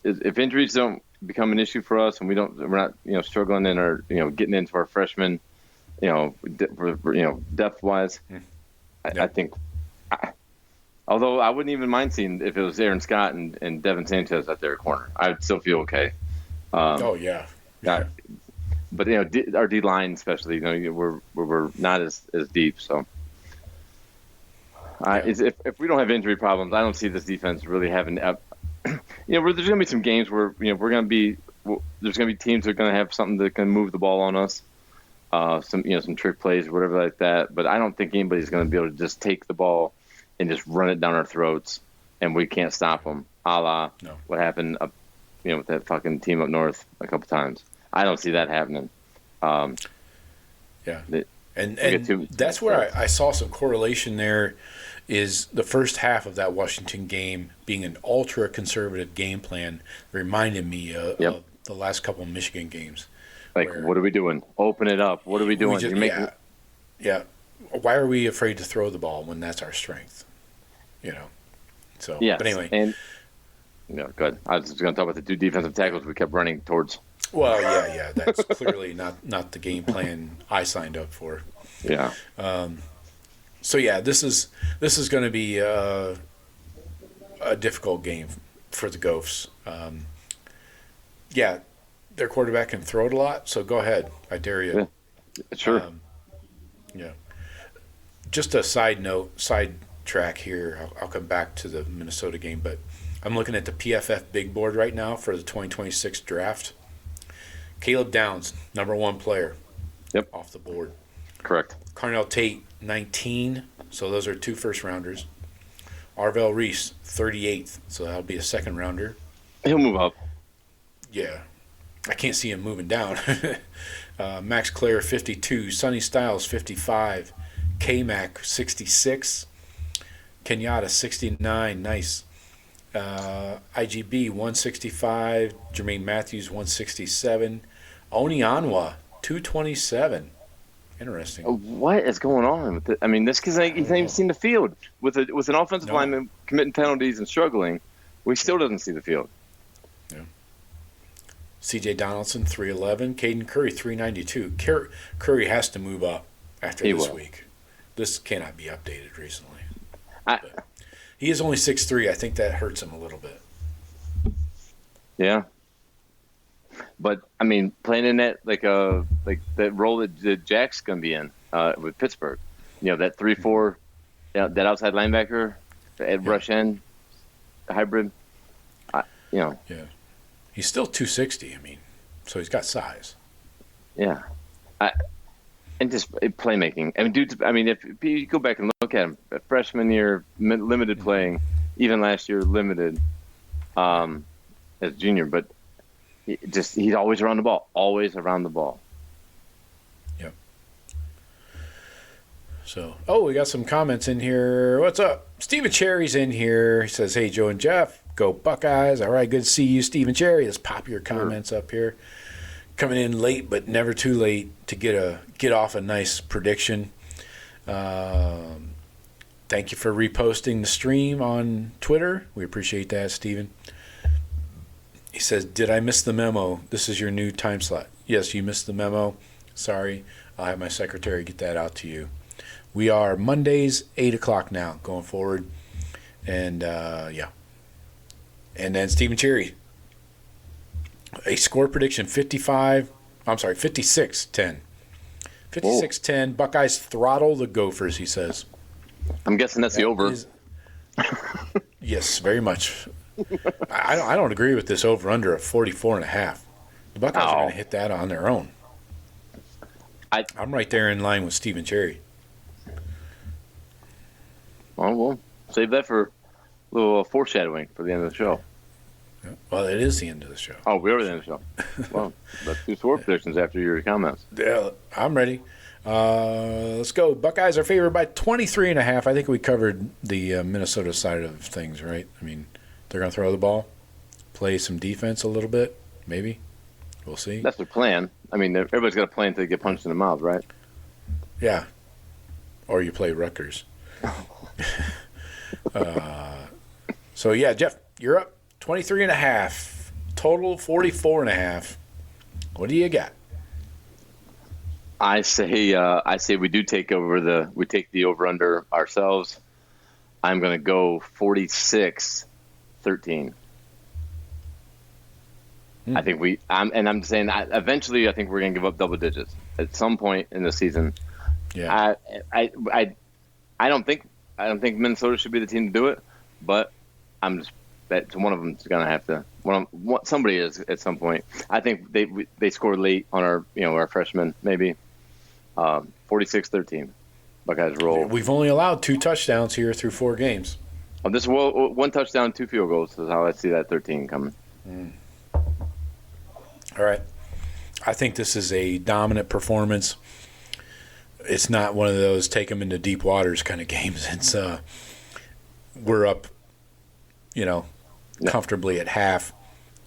[SPEAKER 3] If injuries don't become an issue for us, and we're not struggling in our getting into our freshmen, depth wise. I think. Although I wouldn't even mind seeing if it was Aaron Scott and Devin Sanchez at their corner, I'd still feel okay.
[SPEAKER 2] Yeah.
[SPEAKER 3] But our D line especially, we're not as deep. So if we don't have injury problems, I don't see this defense really having. There's going to be some games where there's going to be teams that are going to have something that can move the ball on us, some trick plays or whatever like that. But I don't think anybody's going to be able to just take the ball and just run it down our throats, and we can't stop them, a la what happened up, with that fucking team up north a couple times. I don't see that happening.
[SPEAKER 2] And that's where I saw some correlation there is the first half of that Washington game being an ultra-conservative game plan reminded me of the last couple of Michigan games.
[SPEAKER 3] Like, what are we doing? Open it up. What are we doing?
[SPEAKER 2] Why are we afraid to throw the ball when that's our strength? So,
[SPEAKER 3] yes.
[SPEAKER 2] But anyway.
[SPEAKER 3] And, good. I was just going to talk about the two defensive tackles we kept running towards.
[SPEAKER 2] Well, yeah. That's clearly not the game plan I signed up for.
[SPEAKER 3] Yeah.
[SPEAKER 2] This is going to be a difficult game for the Gophs. Their quarterback can throw it a lot, so go ahead. I dare you.
[SPEAKER 3] Yeah. Sure.
[SPEAKER 2] Just a side track here. I'll come back to the Minnesota game, but I'm looking at the PFF big board right now for the 2026 draft. Caleb Downs, number 1 player.
[SPEAKER 3] Yep.
[SPEAKER 2] Off the board.
[SPEAKER 3] Correct.
[SPEAKER 2] Carnell Tate, 19. So those are 2 first-rounders. Arvell Reese, 38th. So that'll be a second-rounder.
[SPEAKER 3] He'll move up.
[SPEAKER 2] Yeah. I can't see him moving down. Max Clare, 52. Sonny Styles, 55. K-Mac, 66. Kenyatta, 69. Nice. IGB, 165. Jermaine Matthews, 167. Oni Anwa, 227. Interesting.
[SPEAKER 3] What is going on with it? I mean, this kid's he's not even seen the field. With an offensive lineman committing penalties and struggling, we still doesn't see the field.
[SPEAKER 2] Yeah. CJ Donaldson, 311. Caden Curry, 392. Curry has to move up after this week. This cannot be updated recently. He is only 6'3". I think that hurts him a little bit.
[SPEAKER 3] Yeah. But I mean, playing in that like that role that Jack's gonna be in with Pittsburgh, that 3-4, that outside linebacker, rush end hybrid,
[SPEAKER 2] Yeah, he's still 260. I mean, so he's got size.
[SPEAKER 3] Yeah, and just playmaking. I mean, dude. I mean, if you go back and look at him, freshman year limited playing, even last year limited, as junior, but. He's always around the ball. Always around the ball.
[SPEAKER 2] Yep. So, we got some comments in here. What's up? Stephen Cherry's in here. He says, "Hey, Joe and Jeff, go Buckeyes." All right, good to see you, Stephen Cherry. Let's pop your comments up here. Coming in late, but never too late to get off a nice prediction. Thank you for reposting the stream on Twitter. We appreciate that, Stephen. He says, "Did I miss the memo? This is your new time slot." Yes, you missed the memo. Sorry. I'll have my secretary get that out to you. We are Mondays, 8 o'clock now, going forward. And, And then Stephen Cherry. A score prediction, 56-10. 56-10. Buckeyes throttle the Gophers, he says.
[SPEAKER 3] I'm guessing that's the over.
[SPEAKER 2] Yes, very much. I don't agree with this over-under of 44.5. The Buckeyes are going to hit that on their own. I'm right there in line with Stephen Cherry.
[SPEAKER 3] Well, we'll save that for a little foreshadowing for the end of the show.
[SPEAKER 2] Yeah. Well, it is the end of the show.
[SPEAKER 3] Oh, we're at the end of the show. Well, let's do score predictions after your comments.
[SPEAKER 2] Yeah, I'm ready. Let's go. Buckeyes are favored by 23.5. I think we covered the Minnesota side of things, right? I mean, they're going to throw the ball, play some defense a little bit, maybe. We'll see.
[SPEAKER 3] That's their plan. I mean, everybody's got a plan until they get punched in the mouth, right?
[SPEAKER 2] Yeah. Or you play Rutgers. So, yeah, Jeff, you're up 23.5. Total 44.5. What do you got?
[SPEAKER 3] I say we do take the over under ourselves. I'm going to go 46-13. I think I'm saying eventually I think we're going to give up double digits at some point in the season.
[SPEAKER 2] Yeah.
[SPEAKER 3] I don't think Minnesota should be the team to do it, but I'm just bet one of them's going to have to. Somebody is at some point. I think they scored late on our freshmen maybe. 46-13. Buckeyes roll.
[SPEAKER 2] We've only allowed 2 touchdowns here through 4 games.
[SPEAKER 3] This 1 touchdown, 2 field goals is how I see that 13 coming.
[SPEAKER 2] All right. I think this is a dominant performance. It's not one of those take them into deep waters kind of games. It's we're up, comfortably at half,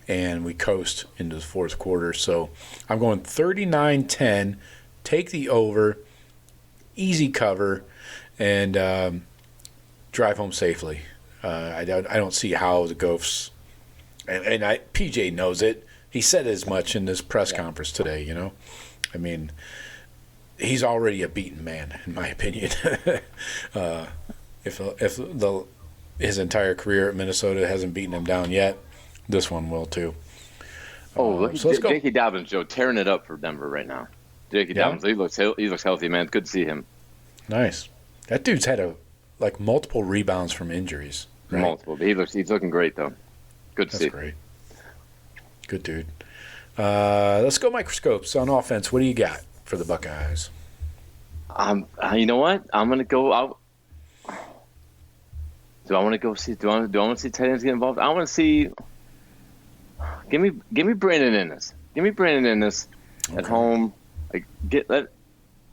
[SPEAKER 2] and we coast into the fourth quarter. So I'm going 39-10. Take the over, easy cover, and drive home safely. I don't see how the Gophers, and PJ knows it. He said as much in this press conference today. I mean, he's already a beaten man, in my opinion. If his entire career at Minnesota hasn't beaten him down yet, this one will too.
[SPEAKER 3] Look
[SPEAKER 2] so let's go.
[SPEAKER 3] J.K. Dobbins, Joe, tearing it up for Denver right now. J.K. Dobbins, he looks healthy, man. Good to see him.
[SPEAKER 2] Nice. That dude's had multiple rebounds from injuries. Right?
[SPEAKER 3] Multiple. But he's looking great though. Good to see.
[SPEAKER 2] That's great. Good dude. Let's go microscopes on offense. What do you got for the Buckeyes?
[SPEAKER 3] You know what? I'm gonna go out. Do I want to go see? Do I want to see tight ends get involved? I want to see. Give me Brandon Ennis. Give me Brandon Ennis at home.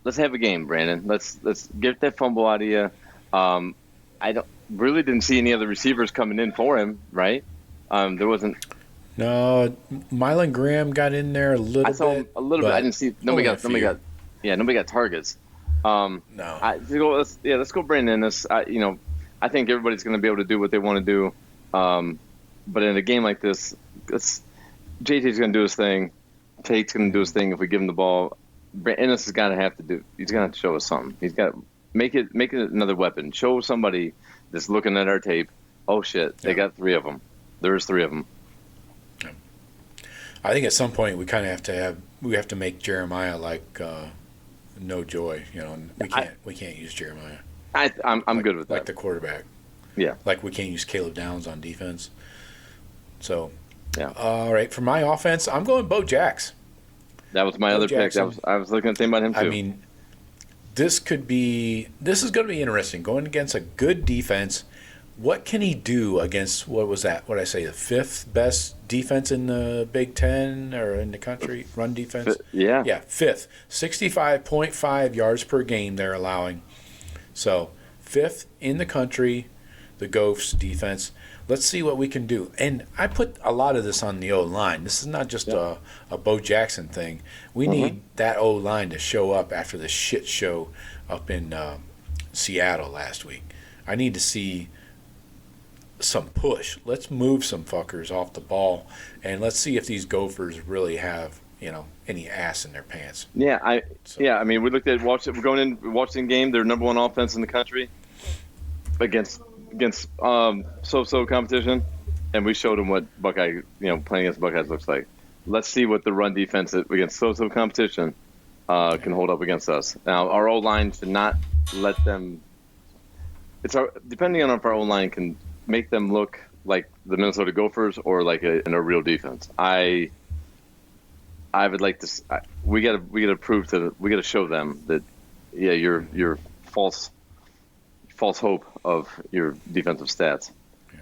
[SPEAKER 3] Let's have a game, Brandon. Let's get that fumble out of you. I didn't see any other receivers coming in for him, right? There wasn't.
[SPEAKER 2] No, Mylan Graham got in there a little bit.
[SPEAKER 3] I saw him a little bit. I didn't see. Nobody got targets.
[SPEAKER 2] No.
[SPEAKER 3] Let's go Brandon Ennis. I think everybody's going to be able to do what they want to do. But in a game like this, JT's going to do his thing. Tate's going to do his thing if we give him the ball. Ennis is going to have to do. He's going to have to show us something. He's got to make it another weapon. Show somebody that's looking at our tape. Oh shit, they got 3 of them. There's 3 of them.
[SPEAKER 2] I think at some point we kind of have to make Jeremiah like no joy. We can't use Jeremiah.
[SPEAKER 3] I'm good with that.
[SPEAKER 2] Like the quarterback.
[SPEAKER 3] Yeah.
[SPEAKER 2] Like we can't use Caleb Downs on defense. So.
[SPEAKER 3] Yeah.
[SPEAKER 2] All right. For my offense, I'm going Bo Jax.
[SPEAKER 3] That was my other pick. I was looking at the thing about him too.
[SPEAKER 2] I mean, this is going to be interesting. Going against a good defense, what can he do against what was that? What did I say? The 5th best defense in the Big Ten or in the country? Run defense.
[SPEAKER 3] Yeah.
[SPEAKER 2] Yeah, 5th. 65.5 yards per game they're allowing. So 5th in the country, the Gophers defense. Let's see what we can do. And I put a lot of this on the O-line. This is not just a Bo Jackson thing. We need that O-line to show up after the shit show up in Seattle last week. I need to see some push. Let's move some fuckers off the ball, and let's see if these Gophers really have any ass in their pants.
[SPEAKER 3] Yeah, I mean, we looked at we're going in Washington game. They're number 1 offense in the country against so-so competition, and we showed them what Buckeye, playing against Buckeyes looks like. Let's see what the run defense against so-so competition can hold up against us. Now, our O-line should not let them. Depending on if our O-line can make them look like the Minnesota Gophers or like a real defense. I would like to. We got to show them that your false hope of your defensive stats.
[SPEAKER 2] Yeah.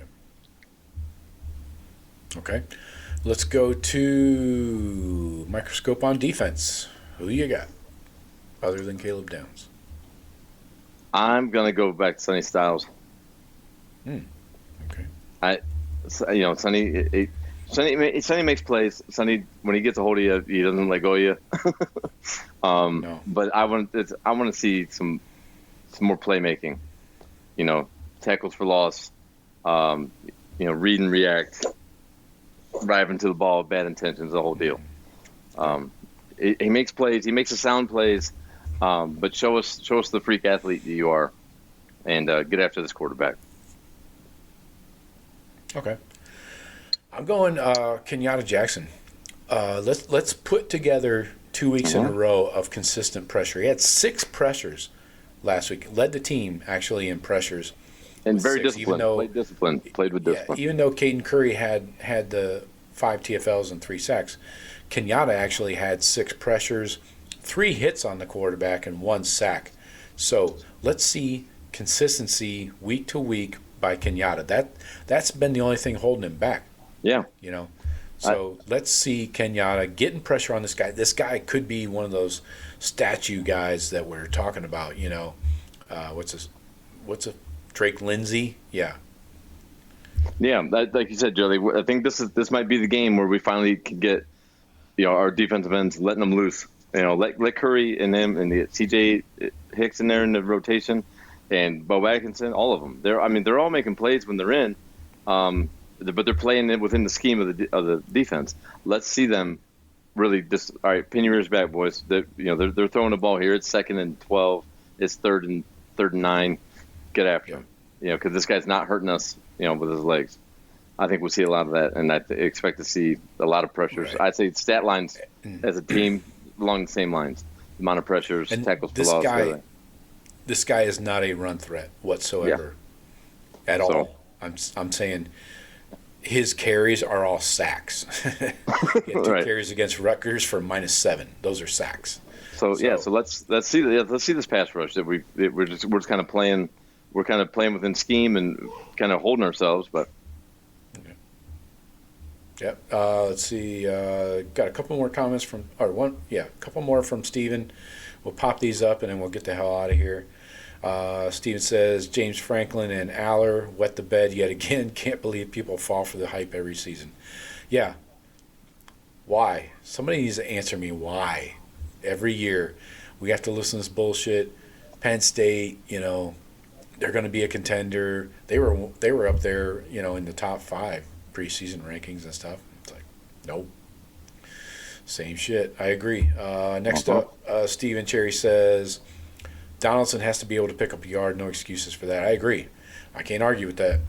[SPEAKER 2] Okay, let's go to microscope on defense. Who you got other than Caleb Downs?
[SPEAKER 3] I'm gonna go back to Sonny Styles.
[SPEAKER 2] Okay.
[SPEAKER 3] Sonny makes plays. Sonny, when he gets a hold of you, he doesn't let go of you.
[SPEAKER 2] No.
[SPEAKER 3] But I want to see some more playmaking. Tackles for loss. Read and react. driving to the ball, bad intentions, the whole deal. He makes plays. He makes the sound plays, but show us the freak athlete that you are, and get after this quarterback.
[SPEAKER 2] Okay. I'm going Kenyatta Jackson. Let's put together 2 weeks in a row of consistent pressure. He had 6 pressures last week. Led the team actually in pressures.
[SPEAKER 3] And very
[SPEAKER 2] 6,
[SPEAKER 3] disciplined. Played with discipline.
[SPEAKER 2] Even though Caden Curry had the 5 TFLs and 3 sacks, Kenyatta actually had 6 pressures, 3 hits on the quarterback, and 1 sack. So let's see consistency week to week by Kenyatta. That's been the only thing holding him back.
[SPEAKER 3] Yeah.
[SPEAKER 2] So let's see Kenyatta getting pressure on this guy. This guy could be one of those statue guys that we're talking about. What's a Drake Lindsay? Yeah.
[SPEAKER 3] Yeah, like you said, Joey. I think this might be the game where we finally can get our defensive ends letting them loose. Let Curry and them and the CJ Hicks in there in the rotation, and Bo Atkinson, all of them. They're all making plays when they're in. But they're playing it within the scheme of the defense. Let's see them really just all right. Pin your ears back, boys. They're throwing the ball here. It's 2nd and 12. It's 3rd and 9. Get after him. Because this guy's not hurting us. With his legs. I think we'll see a lot of that, and I expect to see a lot of pressures. Right. I'd say stat lines as a team along the same lines. The amount of pressures, tackles for loss.
[SPEAKER 2] This guy is not a run threat whatsoever, at all. I'm saying. His carries are all sacks. He had 2 carries against Rutgers for -7. Those are sacks.
[SPEAKER 3] So let's see this pass rush that we're just kind of playing. We're kind of playing within scheme and kind of holding ourselves, but.
[SPEAKER 2] Yep. Let's see. Got a couple more comments a couple more from Steven. We'll pop these up and then we'll get the hell out of here. Steven says, James Franklin and Aller wet the bed yet again. Can't believe people fall for the hype every season. Yeah. Why? Somebody needs to answer me why. Every year we have to listen to this bullshit. Penn State, they're going to be a contender. They were up there, in the top 5 preseason rankings and stuff. It's like, nope. Same shit. I agree. Next up, Stephen Cherry says, Donaldson has to be able to pick up a yard. No excuses for that. I agree. I can't argue with that.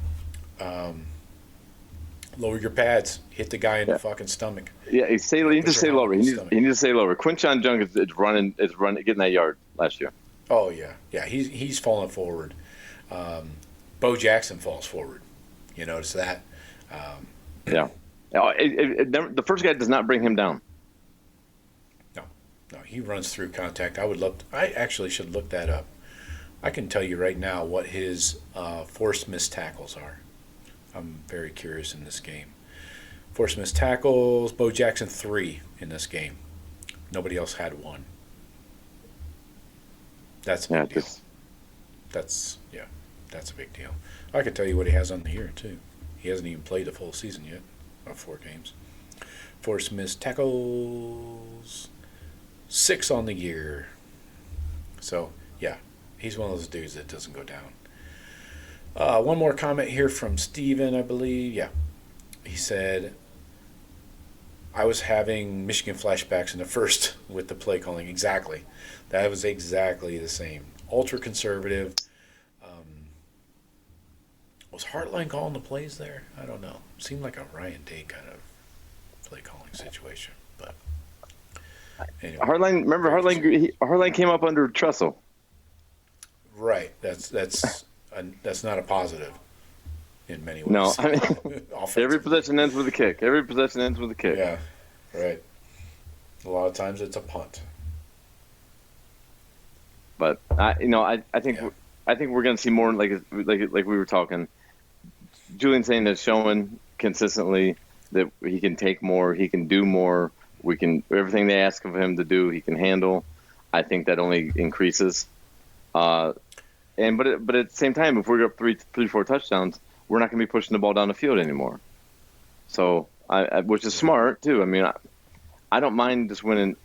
[SPEAKER 2] Lower your pads. Hit the guy in the fucking stomach.
[SPEAKER 3] Yeah, he needs to stay lower. He needs to stay lower. Quinshon Junk is running, getting that yard last year.
[SPEAKER 2] Oh yeah, yeah. He's falling forward. Bo Jackson falls forward. You notice that?
[SPEAKER 3] Yeah. The first guy does not bring him down.
[SPEAKER 2] No, he runs through contact. I actually should look that up. I can tell you right now what his forced missed tackles are. I'm very curious in this game. Forced missed tackles, Bo Jackson 3 in this game. Nobody else had 1. That's a big deal. That's a big deal. I can tell you what he has on here too. He hasn't even played a full season yet, 4 games. Forced missed tackles, 6 on the year. So yeah, he's one of those dudes that doesn't go down. One more comment here from Steven, I believe. Yeah, he said, I was having Michigan flashbacks in the first with the play calling. Exactly. That was exactly the same. Ultra conservative. Was Hartline calling the plays there? I don't know. Seemed like a Ryan Day kind of play calling situation. But anyway.
[SPEAKER 3] Hartline came up under Tressel.
[SPEAKER 2] Right. That's not a positive in many ways.
[SPEAKER 3] No, every possession ends with a kick.
[SPEAKER 2] Yeah, right. A lot of times it's a punt.
[SPEAKER 3] But I think we're going to see more like we were talking. Julian Sayin has shown consistently that he can take more, he can do more. Everything they ask of him to do, he can handle. I think that only increases. But at the same time, if we're up 3-4 touchdowns, we're not going to be pushing the ball down the field anymore. So, which is smart too. I mean, I don't mind just winning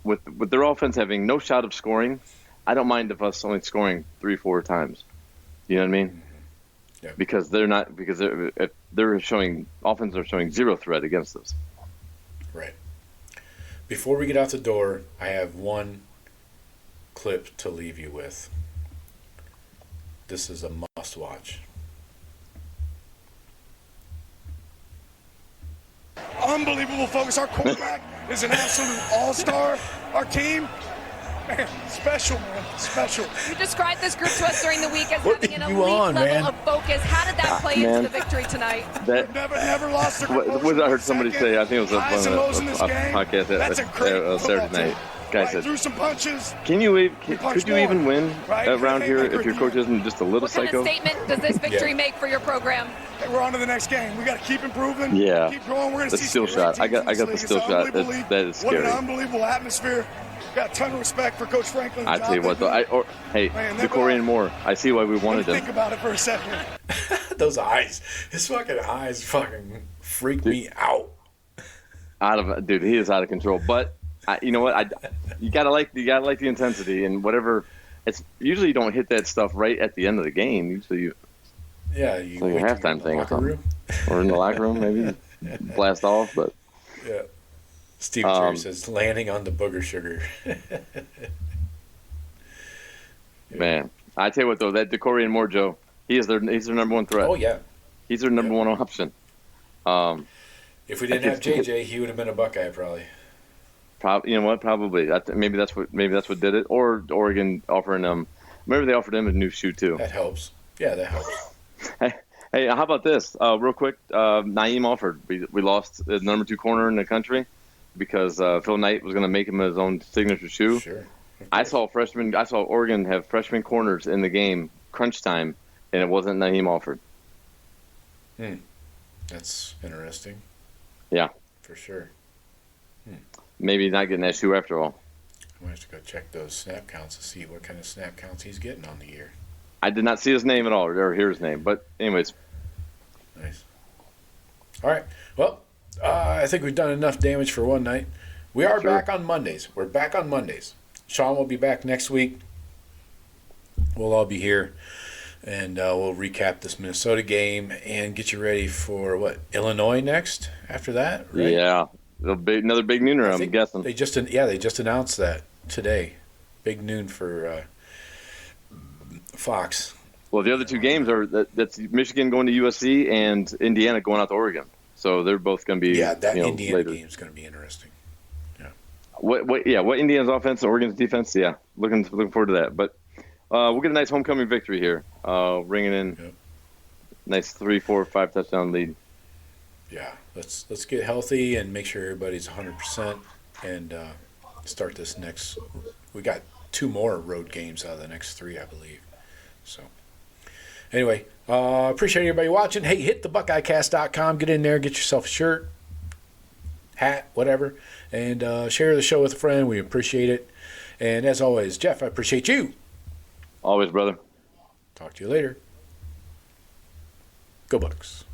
[SPEAKER 3] with their offense having no shot of scoring. I don't mind if us only scoring 3-4 times. You know what I mean?
[SPEAKER 2] Yep.
[SPEAKER 3] because they're showing offenses are showing zero threat against us.
[SPEAKER 2] Right. Before we get out the door, I have one clip to leave you with. This is a must-watch.
[SPEAKER 4] Unbelievable focus. Our quarterback is an absolute all-star. Our team, man, special, man, special.
[SPEAKER 5] You described this group to us during the week as
[SPEAKER 2] What
[SPEAKER 5] having an
[SPEAKER 2] are
[SPEAKER 5] elite
[SPEAKER 2] you on,
[SPEAKER 5] level
[SPEAKER 2] man?
[SPEAKER 5] of focus. How did that play
[SPEAKER 3] Man.
[SPEAKER 5] into the victory tonight?
[SPEAKER 3] That
[SPEAKER 4] Never lost their
[SPEAKER 3] what
[SPEAKER 4] composure
[SPEAKER 3] I heard
[SPEAKER 4] for a
[SPEAKER 3] somebody
[SPEAKER 4] second.
[SPEAKER 3] say. I think it was
[SPEAKER 4] Highs and lows in this
[SPEAKER 3] a
[SPEAKER 4] game.
[SPEAKER 3] podcast
[SPEAKER 4] That's a great football
[SPEAKER 3] Saturday
[SPEAKER 4] team.
[SPEAKER 3] night. Guy
[SPEAKER 4] Right,
[SPEAKER 3] said,
[SPEAKER 4] threw some punches.
[SPEAKER 3] could you
[SPEAKER 4] punched
[SPEAKER 3] even
[SPEAKER 4] more,
[SPEAKER 3] win
[SPEAKER 4] right?
[SPEAKER 3] around here
[SPEAKER 4] Anything
[SPEAKER 3] if your coach isn't just a little
[SPEAKER 5] What kind
[SPEAKER 3] psycho?
[SPEAKER 5] of statement does this victory
[SPEAKER 2] Yeah.
[SPEAKER 5] make for your program?
[SPEAKER 4] We're on to the next game. We got to keep improving.
[SPEAKER 3] Yeah.
[SPEAKER 4] Keep growing. We're going to
[SPEAKER 3] The
[SPEAKER 4] see
[SPEAKER 3] still
[SPEAKER 4] some great
[SPEAKER 3] shot. I got
[SPEAKER 4] teams in
[SPEAKER 3] the
[SPEAKER 4] this
[SPEAKER 3] still
[SPEAKER 4] league. It's
[SPEAKER 3] shot.
[SPEAKER 4] unbelievable.
[SPEAKER 3] That is
[SPEAKER 4] What
[SPEAKER 3] scary.
[SPEAKER 4] an unbelievable atmosphere. Got a ton of respect for Coach Franklin.
[SPEAKER 3] I tell you what, though,
[SPEAKER 4] Man, they're
[SPEAKER 3] DeCorey and Moore. I see why we wanted
[SPEAKER 4] Think
[SPEAKER 3] them.
[SPEAKER 4] about it for a second.
[SPEAKER 2] Those eyes. His fucking eyes fucking freak me out.
[SPEAKER 3] Dude, he is out of control. But you know what? You gotta like the intensity and whatever. It's usually you don't hit that stuff right at the end of the game. Usually
[SPEAKER 2] Yeah, you
[SPEAKER 3] like a
[SPEAKER 2] wait till
[SPEAKER 3] halftime
[SPEAKER 2] you get in the
[SPEAKER 3] thing or
[SPEAKER 2] locker
[SPEAKER 3] something.
[SPEAKER 2] room.
[SPEAKER 3] or in the locker room maybe blast off. But
[SPEAKER 2] Yeah. Steve Jerry says landing on the booger sugar.
[SPEAKER 3] man, I tell you what though, that DeCorey and Moore, Joe, he's their number one threat.
[SPEAKER 2] Oh yeah.
[SPEAKER 3] He's their number one option.
[SPEAKER 2] If we didn't have JJ, he would have been a Buckeye probably.
[SPEAKER 3] You know what? Probably. Maybe that's what did it. Or Oregon offering them. Maybe they offered him a new shoe too.
[SPEAKER 2] That helps. Yeah, that helps.
[SPEAKER 3] Hey, how about this? Real quick, Naeem offered. We lost the number 2 corner in the country because Phil Knight was going to make him his own signature shoe.
[SPEAKER 2] Sure.
[SPEAKER 3] I saw Oregon have freshman corners in the game, crunch time, and it wasn't Naeem offered.
[SPEAKER 2] That's interesting.
[SPEAKER 3] Yeah.
[SPEAKER 2] For sure.
[SPEAKER 3] Maybe not getting that shoe after all.
[SPEAKER 2] I'm going to have to go check those snap counts to see what kind of snap counts he's getting on the year.
[SPEAKER 3] I did not see his name at all or hear his name. But anyways.
[SPEAKER 2] Nice. All right. Well, I think we've done enough damage for one night. We are back on Mondays. We're back on Mondays. Shawn will be back next week. We'll all be here. And we'll recap this Minnesota game and get you ready for, Illinois next after that, right?
[SPEAKER 3] Yeah. Another big nooner, I'm guessing.
[SPEAKER 2] They just announced that today. Big noon for Fox.
[SPEAKER 3] Well, the other 2 games that's Michigan going to USC and Indiana going out to Oregon. So they're both going to be
[SPEAKER 2] that Indiana
[SPEAKER 3] later.
[SPEAKER 2] game is going to be interesting. Yeah.
[SPEAKER 3] What Indiana's offense and Oregon's defense? Yeah, looking forward to that. But we'll get a nice homecoming victory here, ringing in nice 3, 4, 5 touchdown lead.
[SPEAKER 2] Yeah, let's get healthy and make sure everybody's 100% and start this next. We got 2 more road games out of the next 3, I believe. So anyway, appreciate everybody watching. Hey, hit the BuckeyeCast.com. Get in there, get yourself a shirt, hat, whatever, and share the show with a friend. We appreciate it. And as always, Jeff, I appreciate you.
[SPEAKER 3] Always, brother.
[SPEAKER 2] Talk to you later. Go Bucks.